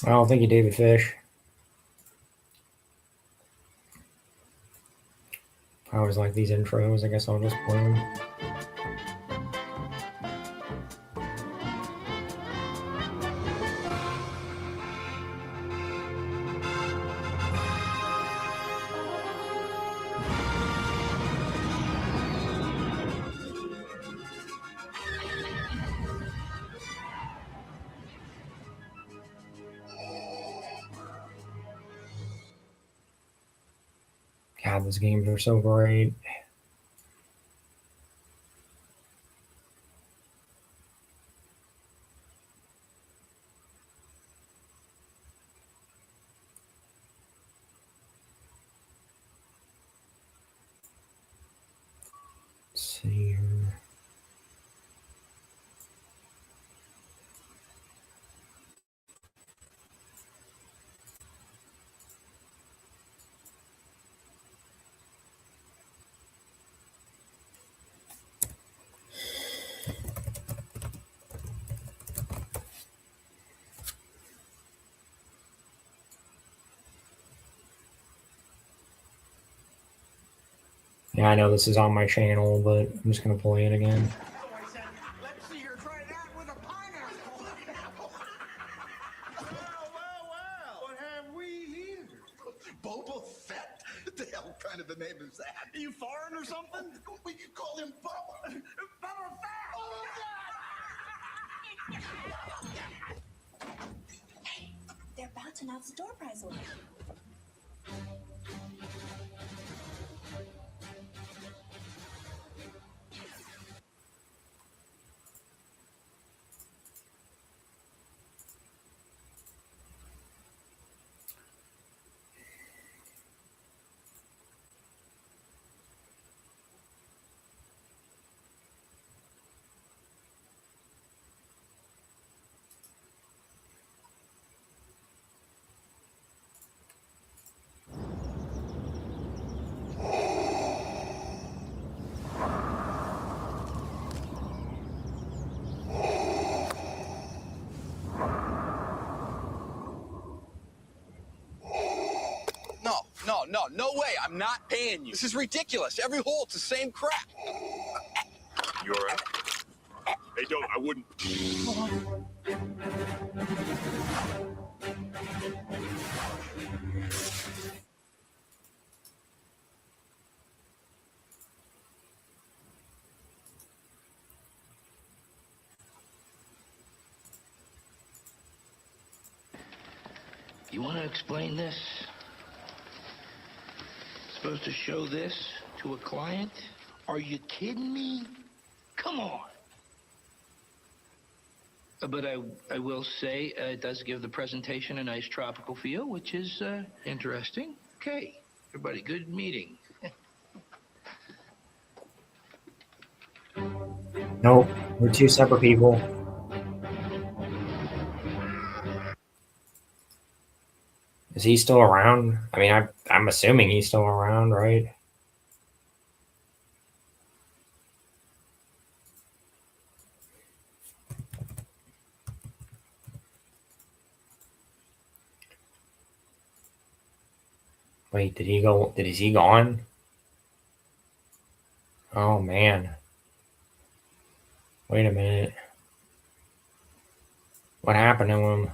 Oh, thank you, David Fish. I always like these intros. I guess I'll just play them. God, these games are so great. Let's see here. Yeah, I know this is on my channel, but I'm just gonna play it again. Let's see her try that with a pineapple. Well. What have we here? Boba Fett? What the hell kind of a name is that? Are you foreign or something? We could call him Bubba. Bubba Fett! Hey, they're about to announce the door prize winner. No way. I'm not paying you. This is ridiculous. Every hole, it's the same crap. You all right? Hey, don't. I wouldn't. You want to explain this? Supposed to show this to a client? Are you kidding me? Come on. But I will say it does give the presentation a nice tropical feel, which is interesting. Okay, everybody, good meeting. Nope, we're two separate people. Is he still around? I mean, I'm assuming he's still around, right? Wait, did he go? Is he gone? Oh, man. Wait a minute. What happened to him?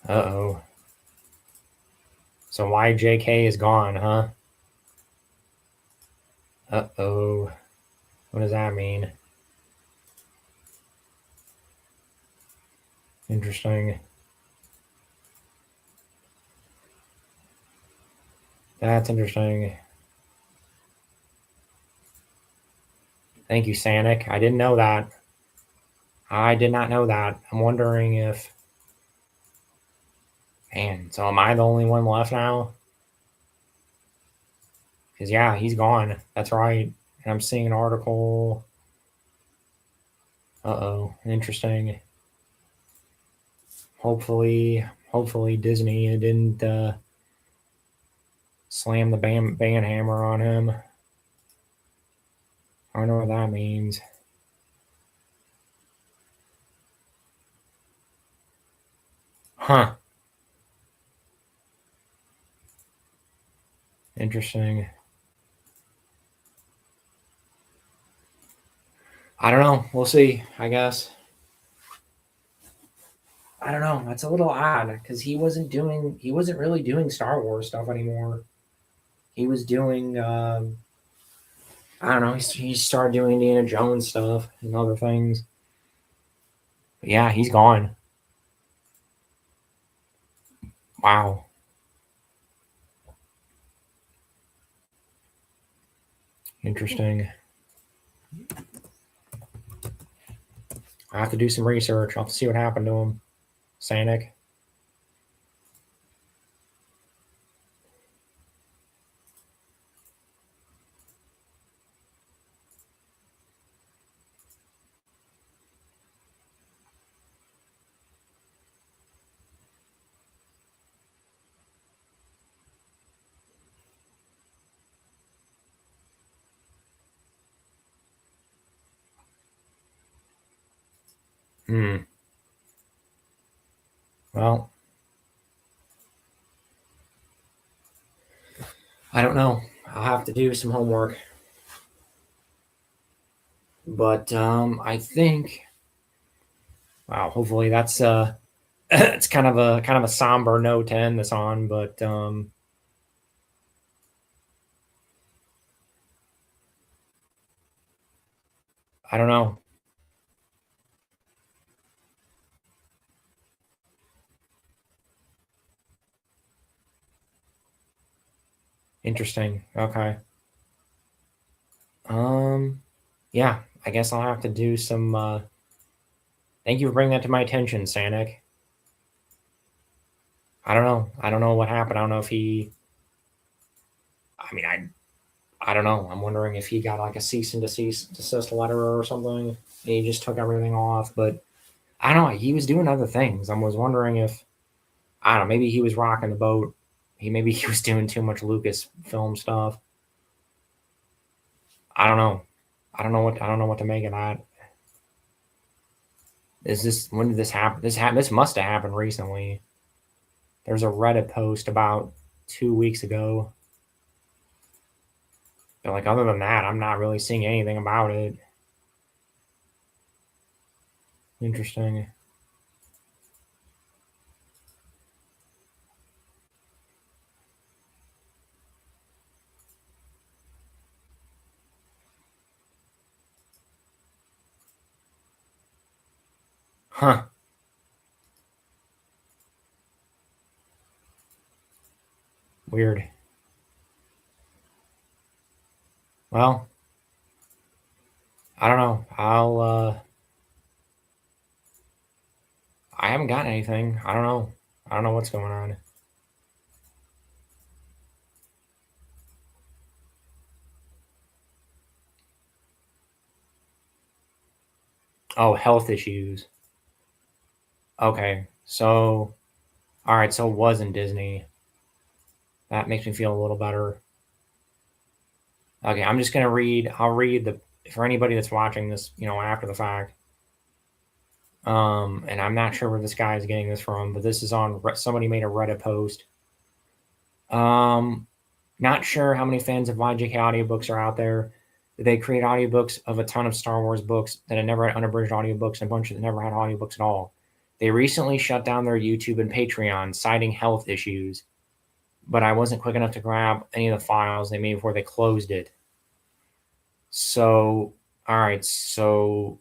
Uh-oh. So YJK is gone, huh? Uh-oh. What does that mean? Interesting. That's interesting. Thank you, Sanic. I didn't know that. I did not know that. I'm wondering if... Man, so am I the only one left now? Because, yeah, he's gone. That's right. And I'm seeing an article. Uh-oh. Interesting. Hopefully Disney didn't slam the ban hammer on him. I don't know what that means. Huh. Interesting. I don't know. We'll see, I guess. I don't know. That's a little odd because he wasn't really doing Star Wars stuff anymore. He was doing, I don't know. He started doing Indiana Jones stuff and other things. But yeah, he's gone. Wow. Interesting. I have to do some research. I'll have to see what happened to him. Sanic. Well, I don't know. I'll have to do some homework. But I think, wow, hopefully that's it's kind of a somber note to end this on, but I don't know. Interesting. Okay. Yeah, I guess I'll have to do some thank you for bringing that to my attention, Sanic. I don't know. I don't know what happened. I don't know if he I mean I don't know. I'm wondering if he got like a cease and desist letter or something. And he just took everything off, but I don't know. He was doing other things. I was wondering if I don't know, maybe he was rocking the boat. Maybe he was doing too much Lucasfilm stuff. I don't know. I don't know what to make of that. When did this happen? This must have happened recently. There's a Reddit post about 2 weeks ago. But like other than that, I'm not really seeing anything about it. Interesting. Huh. Weird. Well, I don't know. I haven't gotten anything. I don't know. I don't know what's going on. Oh, health issues. Okay. So, all right. So it wasn't Disney. That makes me feel a little better. Okay. I'm just going to read. I'll read for anybody that's watching this, after the fact. And I'm not sure where this guy is getting this from, but this is on somebody made a Reddit post. Not sure how many fans of YJK audiobooks are out there. They create audiobooks of a ton of Star Wars books that had never had unabridged audiobooks and a bunch that never had audiobooks at all. They recently shut down their YouTube and Patreon, citing health issues, but I wasn't quick enough to grab any of the files they made before they closed it. So, all right. So,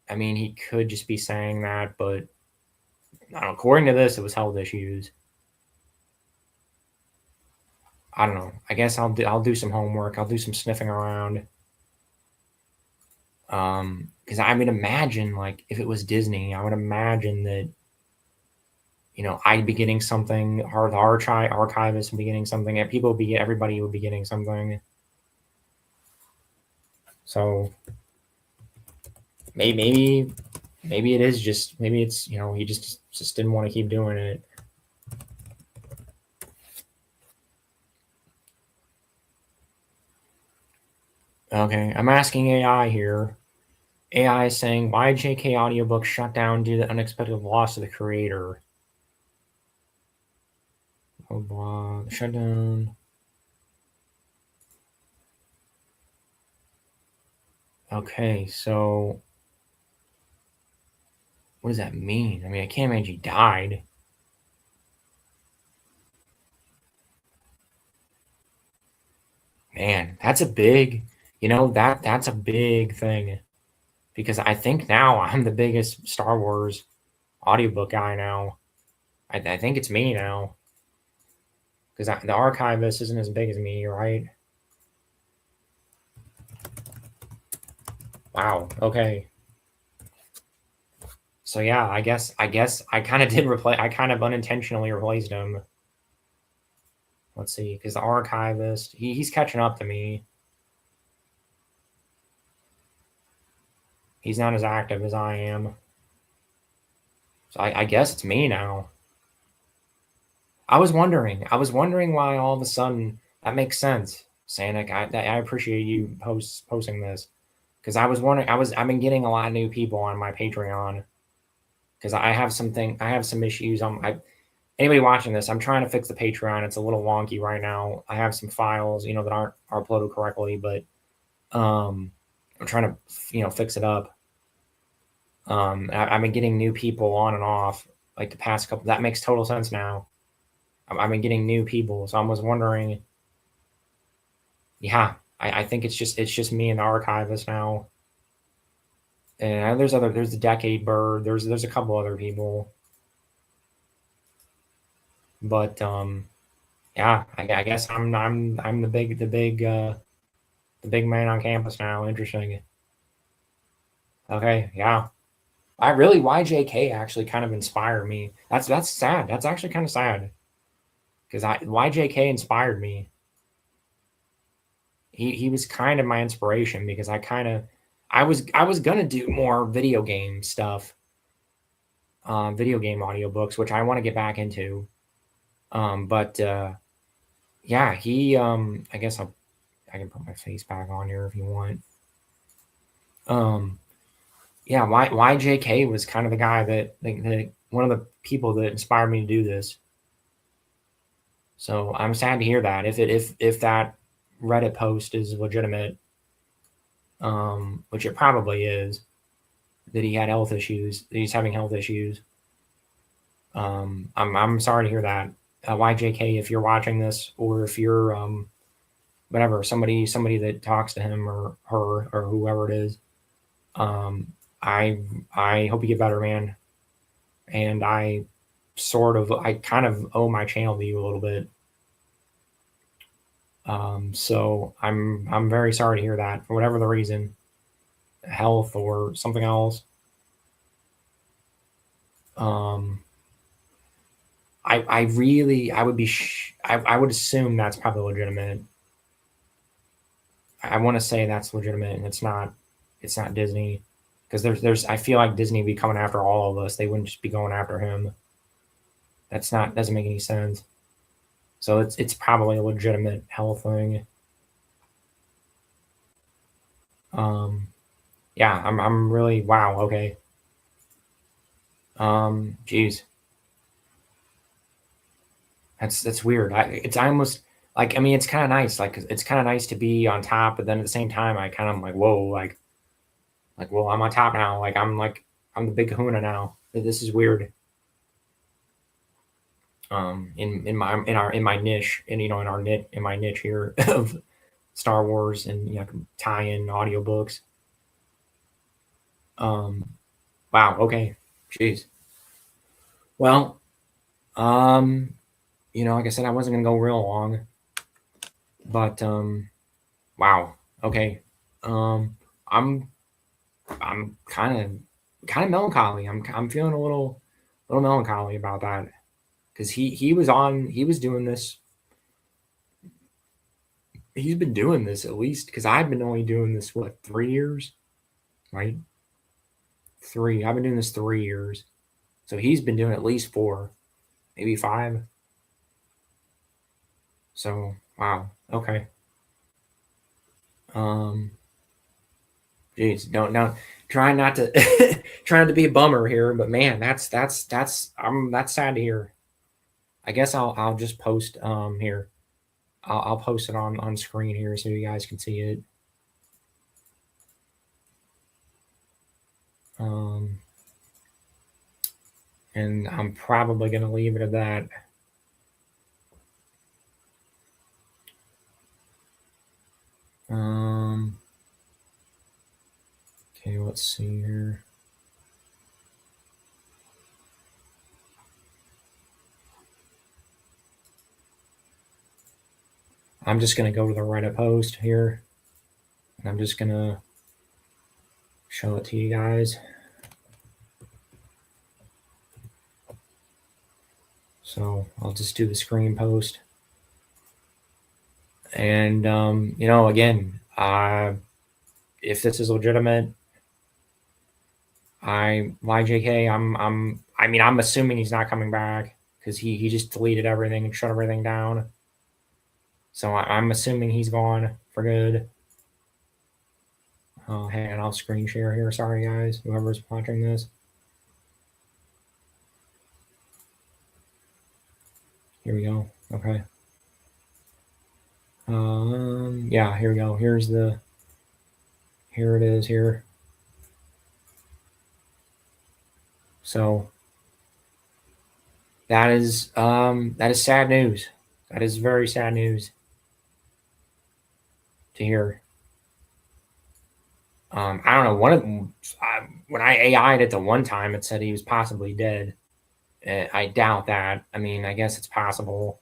I mean, he could just be saying that, but I don't know, according to this, it was health issues. I don't know. I guess I'll do some homework. I'll do some sniffing around. Because I would imagine, like, if it was Disney, I would imagine that, I'd be getting something, or the archivist would be getting something, and everybody would be getting something. So maybe it is just, maybe it's, he just didn't want to keep doing it. Okay, I'm asking AI here. AI is saying, why JK audiobook shut down due to the unexpected loss of the creator? Oh, blah, shut down. Okay, so what does that mean? I mean, I can't imagine he died. Man, that's a big, that's a big thing. Because I think now I'm the biggest Star Wars audiobook guy now. I think it's me now. Because the archivist isn't as big as me, right? Wow. Okay. So yeah, I guess I kind of did replace. I kind of unintentionally replaced him. Let's see, because the archivist, he's catching up to me. He's not as active as I am. So I guess it's me now. I was wondering why all of a sudden, that makes sense, Sanic. I appreciate you posting this. Because I was wondering, I've been getting a lot of new people on my Patreon. Because I have some issues. anybody watching this, I'm trying to fix the Patreon. It's a little wonky right now. I have some files, you know, that aren't uploaded correctly, but I'm trying to, you know, fix it up. I've been getting new people on and off like the past couple. That makes total sense now. I've been getting new people, so I was wondering. Yeah, I think it's just me and the archivist now. And there's the Decade Bird. There's a couple other people. But yeah, I guess I'm the big man on campus now. Interesting. Okay, yeah. YJK actually kind of inspired me. That's sad. That's actually kind of sad. Because YJK inspired me. He was kind of my inspiration because I was gonna do more video game stuff. Video game audiobooks, which I want to get back into. But yeah, he I guess I can put my face back on here if you want. Yeah, YJK was kind of the guy that one of the people that inspired me to do this. So I'm sad to hear that. If that Reddit post is legitimate, which it probably is, that he had health issues, that he's having health issues. I'm sorry to hear that. YJK, if you're watching this, or if you're whatever, somebody that talks to him or her or whoever it is, I hope you get better, man. And I kind of owe my channel to you a little bit. So I'm very sorry to hear that for whatever the reason, health or something else. I would assume that's probably legitimate. I want to say that's legitimate, and it's not Disney, because I feel like Disney would be coming after all of us. They wouldn't just be going after him. Doesn't make any sense. So it's probably a legitimate health thing. Yeah, I'm really, wow. Okay. Geez. That's weird. It's almost like, I mean, it's kind of nice. Like, it's kind of nice to be on top, but then at the same time, I kind of like, whoa, like, well, I'm on top now. I'm the big kahuna now. This is weird. In my niche, and you know, in my niche here of Star Wars and, you know, tie-in audiobooks. Wow. Okay. Jeez. Well, you know, like I said, I wasn't gonna go real long, but wow. Okay. I'm kind of melancholy. I'm feeling a little melancholy about that, because he was doing this. He's been doing this at least, because I've been only doing this, what, 3 years, right? 3. I've been doing this 3 years, so he's been doing at least 4, maybe 5. So wow. Okay. Geez, don't try not to trying to be a bummer here, but man, that's sad to hear. I guess I'll just post here. I'll post it on screen here so you guys can see it. And I'm probably gonna leave it at that. Okay, let's see here. I'm just going to go to the Reddit post here, and I'm just going to show it to you guys. So I'll just do the screen post. And, you know, again, if this is legitimate, YJK, I'm assuming he's not coming back, because he just deleted everything and shut everything down. So I'm assuming he's gone for good. Oh, hey, and I'll screen share here. Sorry, guys, whoever's watching this. Here we go. Okay. Yeah, here we go. Here it is here. So that is sad news. That is very sad news to hear. I don't know. When I AI'd it the one time, it said he was possibly dead. I doubt that. I mean, I guess it's possible.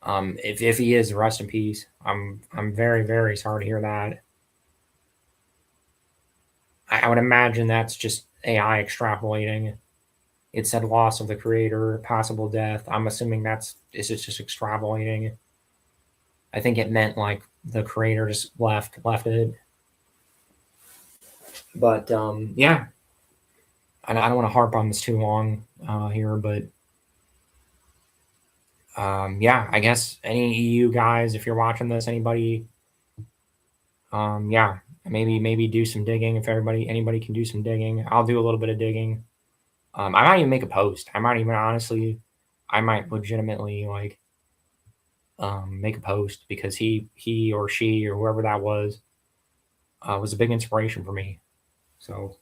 If he is, rest in peace. I'm very, very sorry to hear that. I would imagine that's just AI extrapolating. It said loss of the creator, possible death. I'm assuming it's just extrapolating. I think it meant like the creator just left it. But yeah, I don't want to harp on this too long here, but yeah, I guess any EU guys, if you're watching this, anybody, yeah, maybe do some digging. If anybody can do some digging, I'll do a little bit of digging. I might even make a post. I might legitimately like make a post, because he or she or whoever that was a big inspiration for me. So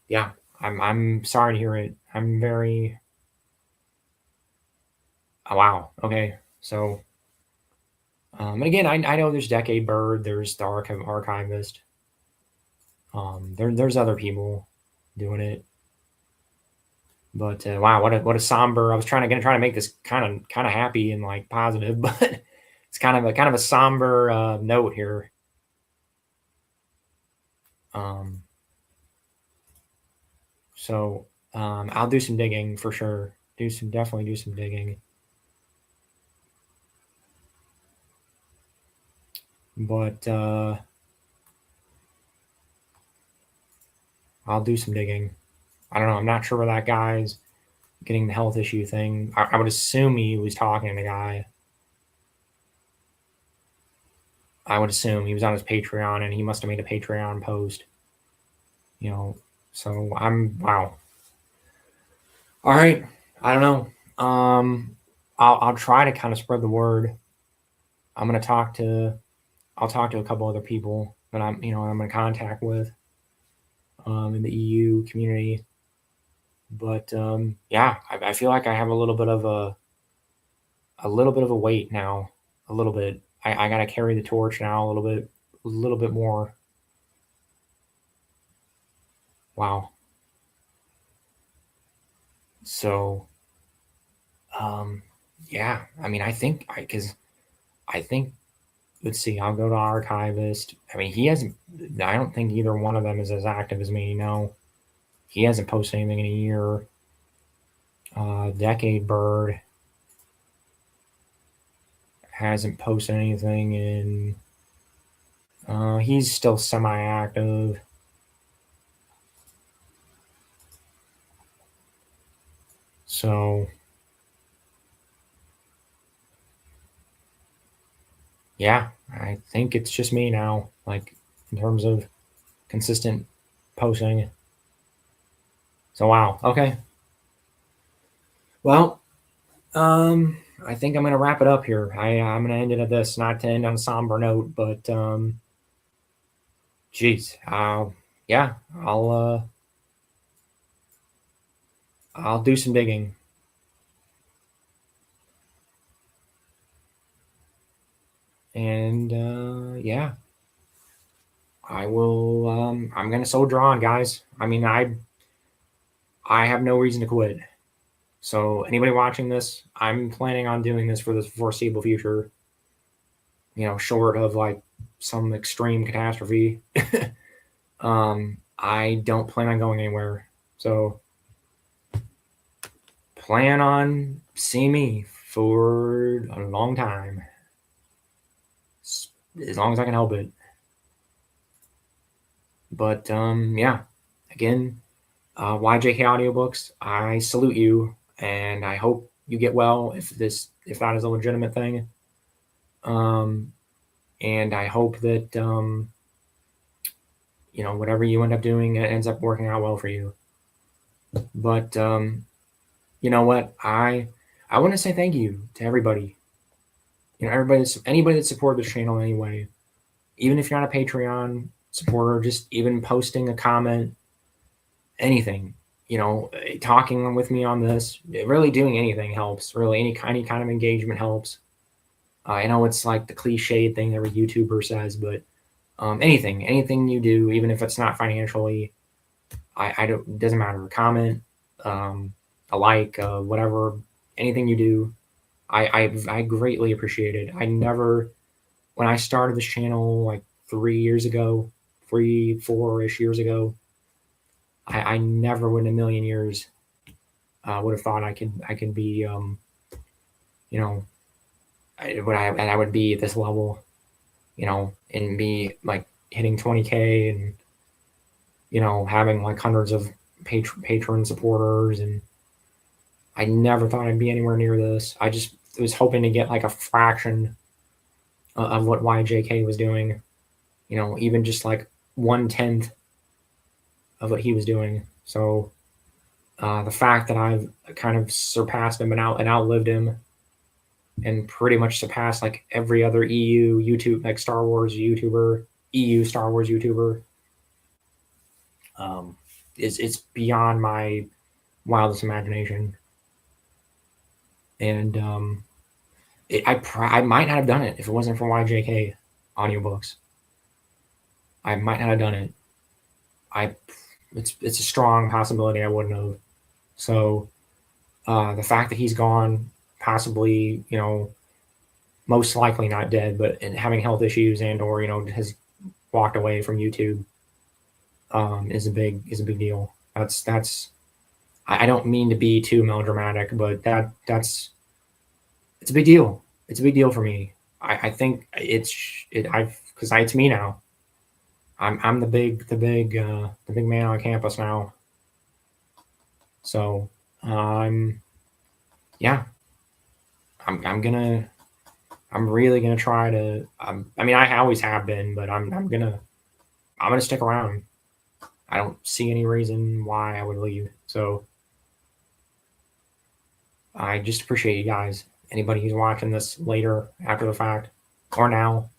yeah, I'm sorry to hear it. I'm very wow. Okay, so and again, I know there's Decade Bird, there's the Archivist. There's other people doing it, but wow, what a somber. I was trying to make this kind of happy and like positive, but it's kind of a somber note here. So I'll do some digging for sure. Definitely do some digging. But I'll do some digging. I don't know. I'm not sure where that guy's getting the health issue thing. I would assume he was talking to the guy. I would assume he was on his Patreon and he must have made a Patreon post. You know, so wow. All right. I don't know. I'll try to kind of spread the word. I'll talk to a couple other people that I'm in contact with in the EU community. But yeah, I feel like I have a little bit of a weight now. A little bit. I got to carry the torch now a little bit more. Wow. So, yeah. I mean, I think let's see. I'll go to Archivist. I mean, I don't think either one of them is as active as me. No, he hasn't posted anything in a year. Decade Bird hasn't posted anything in. He's still semi-active. So yeah, I think it's just me now, like in terms of consistent posting. So wow. Okay. Well, I think I'm gonna wrap it up here. I'm gonna end it at this, not to end on a somber note, but geez, yeah, I'll do some digging. And yeah, I will. I'm gonna soldier on, guys. I mean, I have no reason to quit. So anybody watching this, I'm planning on doing this for the foreseeable future. Short of like some extreme catastrophe. I don't plan on going anywhere. So plan on seeing me for a long time. As long as I can help it. But yeah, again, YJK Audiobooks, I salute you, and I hope you get well if that is a legitimate thing. And I hope that whatever you end up doing, it ends up working out well for you. But you know what? I want to say thank you to everybody. You know, anybody that supported this channel anyway. Even if you're not a Patreon supporter, just even posting a comment, anything, you know, talking with me on this, really doing anything helps. Really, any kind of engagement helps. I know it's like the cliched thing every YouTuber says, but anything you do, even if it's not financially, I don't, it doesn't matter. A comment, a like, whatever, anything you do, I greatly appreciate it. I never, when I started this channel like 3 years ago, 4-ish years ago, I never would in a million years would have thought I could be, you know, I would be at this level, you know, and be like hitting 20K and, you know, having like hundreds of patron supporters. And I never thought I'd be anywhere near this. I just was hoping to get like a fraction of what YJK was doing, you know, even just like 1/10 of what he was doing. So the fact that I've kind of surpassed him and outlived him, and pretty much surpassed like every other EU YouTube, like Star Wars YouTuber, EU Star Wars YouTuber, it's beyond my wildest imagination. And I might not have done it if it wasn't for YJK audiobooks. I might not have done it. It's a strong possibility I wouldn't have. So the fact that he's gone, possibly, you know, most likely not dead, but having health issues and or, you know, has walked away from YouTube, is a big deal. That's I don't mean to be too melodramatic, but it's a big deal. It's a big deal for me. I think it's me now. I'm the big man on campus now. So yeah, I'm really gonna try to. I mean, I always have been, but I'm gonna stick around. I don't see any reason why I would leave. So I just appreciate you guys. Anybody who's watching this later, after the fact, or now,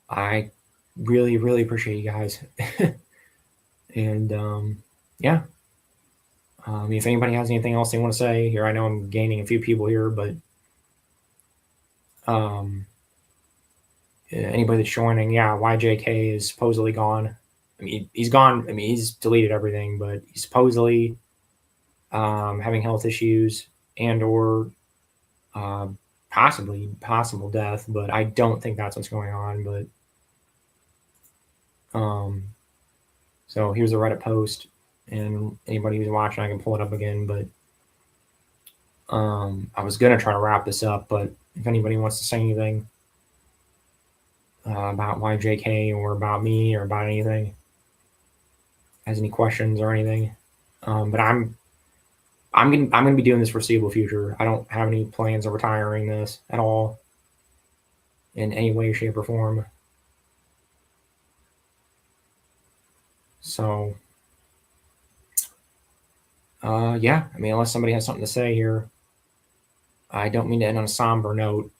I really appreciate you guys. And yeah. If anybody has anything else they want to say here, I know I'm gaining a few people here, but anybody that's joining, yeah, YJK is supposedly gone. I mean, he's gone. I mean, he's deleted everything, but he's supposedly having health issues and or possible death, but I don't think that's what's going on. But so here's the Reddit post, and anybody who's watching, I can pull it up again. But I was gonna try to wrap this up, but if anybody wants to say anything about YJK or about me or about anything, has any questions or anything, but I'm gonna be doing this foreseeable future. I don't have any plans of retiring this at all in any way, shape, or form. So yeah, I mean, unless somebody has something to say here, I don't mean to end on a somber note,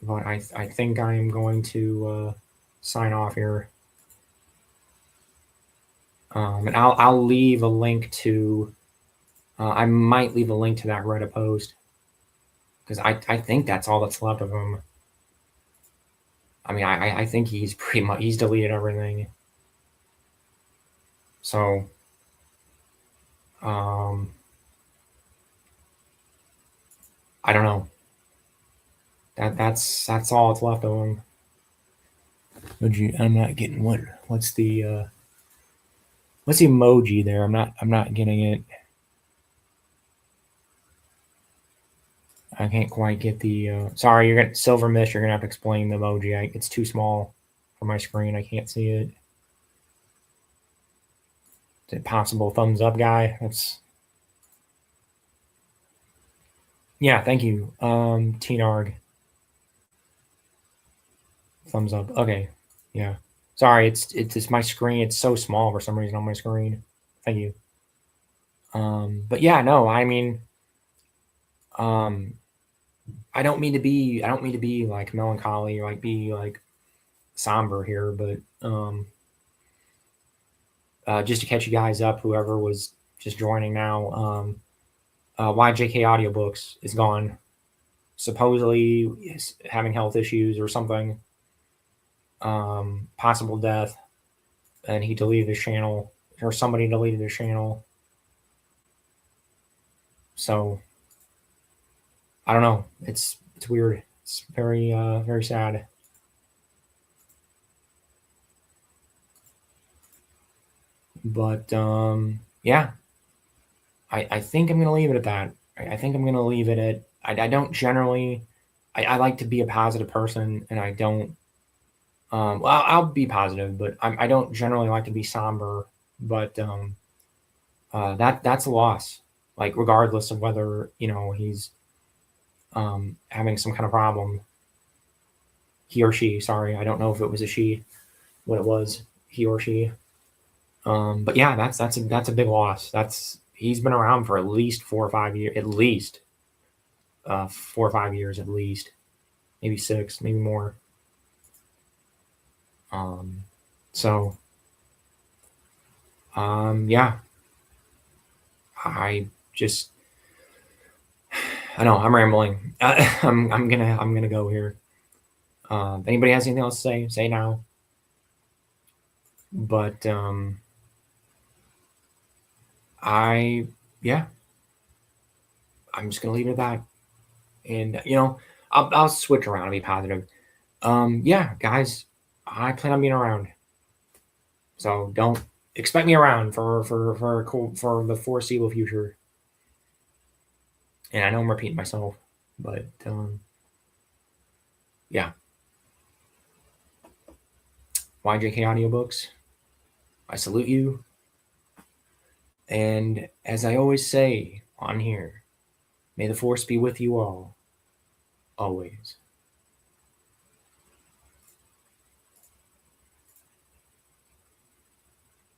but I think I am going to sign off here. And I'll leave a link to. I might leave a link to that Reddit post, because I think that's all that's left of him. I mean, I think he's deleted everything. So I don't know. That's all that's left of him. I'm not getting what's the emoji there? I'm not getting it. I can't quite get the sorry, you're gonna Silver Mist, you're gonna have to explain the emoji. It's too small for my screen. I can't see it. Is it possible thumbs up guy? That's yeah, thank you. Tnarg. Thumbs up. Okay. Yeah. Sorry, it's just my screen. It's so small for some reason on my screen. Thank you. But yeah, no, I mean, I don't mean to be like melancholy or like be like somber here, but just to catch you guys up, whoever was just joining now, YJK Audiobooks is gone. Supposedly is having health issues or something, possible death, and he deleted his channel, or somebody deleted his channel. So I don't know. It's weird. It's very very sad. But yeah, I think I'm gonna leave it at that. I think I'm gonna leave it at. I don't generally. I like to be a positive person, and I don't. Well, I'll be positive, but I don't generally like to be somber. But that's a loss. Like regardless of whether he's having some kind of problem. He or she. Sorry, I don't know if it was a she. What it was, he or she. But yeah, that's a big loss. He's been around for at least 4 or 5 years, at least 4 or 5 years, at least, maybe 6, maybe more. So, yeah, I know I'm rambling. I'm gonna go here. If anybody has anything else to say now. But I'm just gonna leave it at that. And I'll switch around and be positive. Yeah, guys, I plan on being around. So don't expect me around for the foreseeable future. And I know I'm repeating myself, but yeah. YJK Audiobooks, I salute you. And as I always say on here, may the force be with you all, always.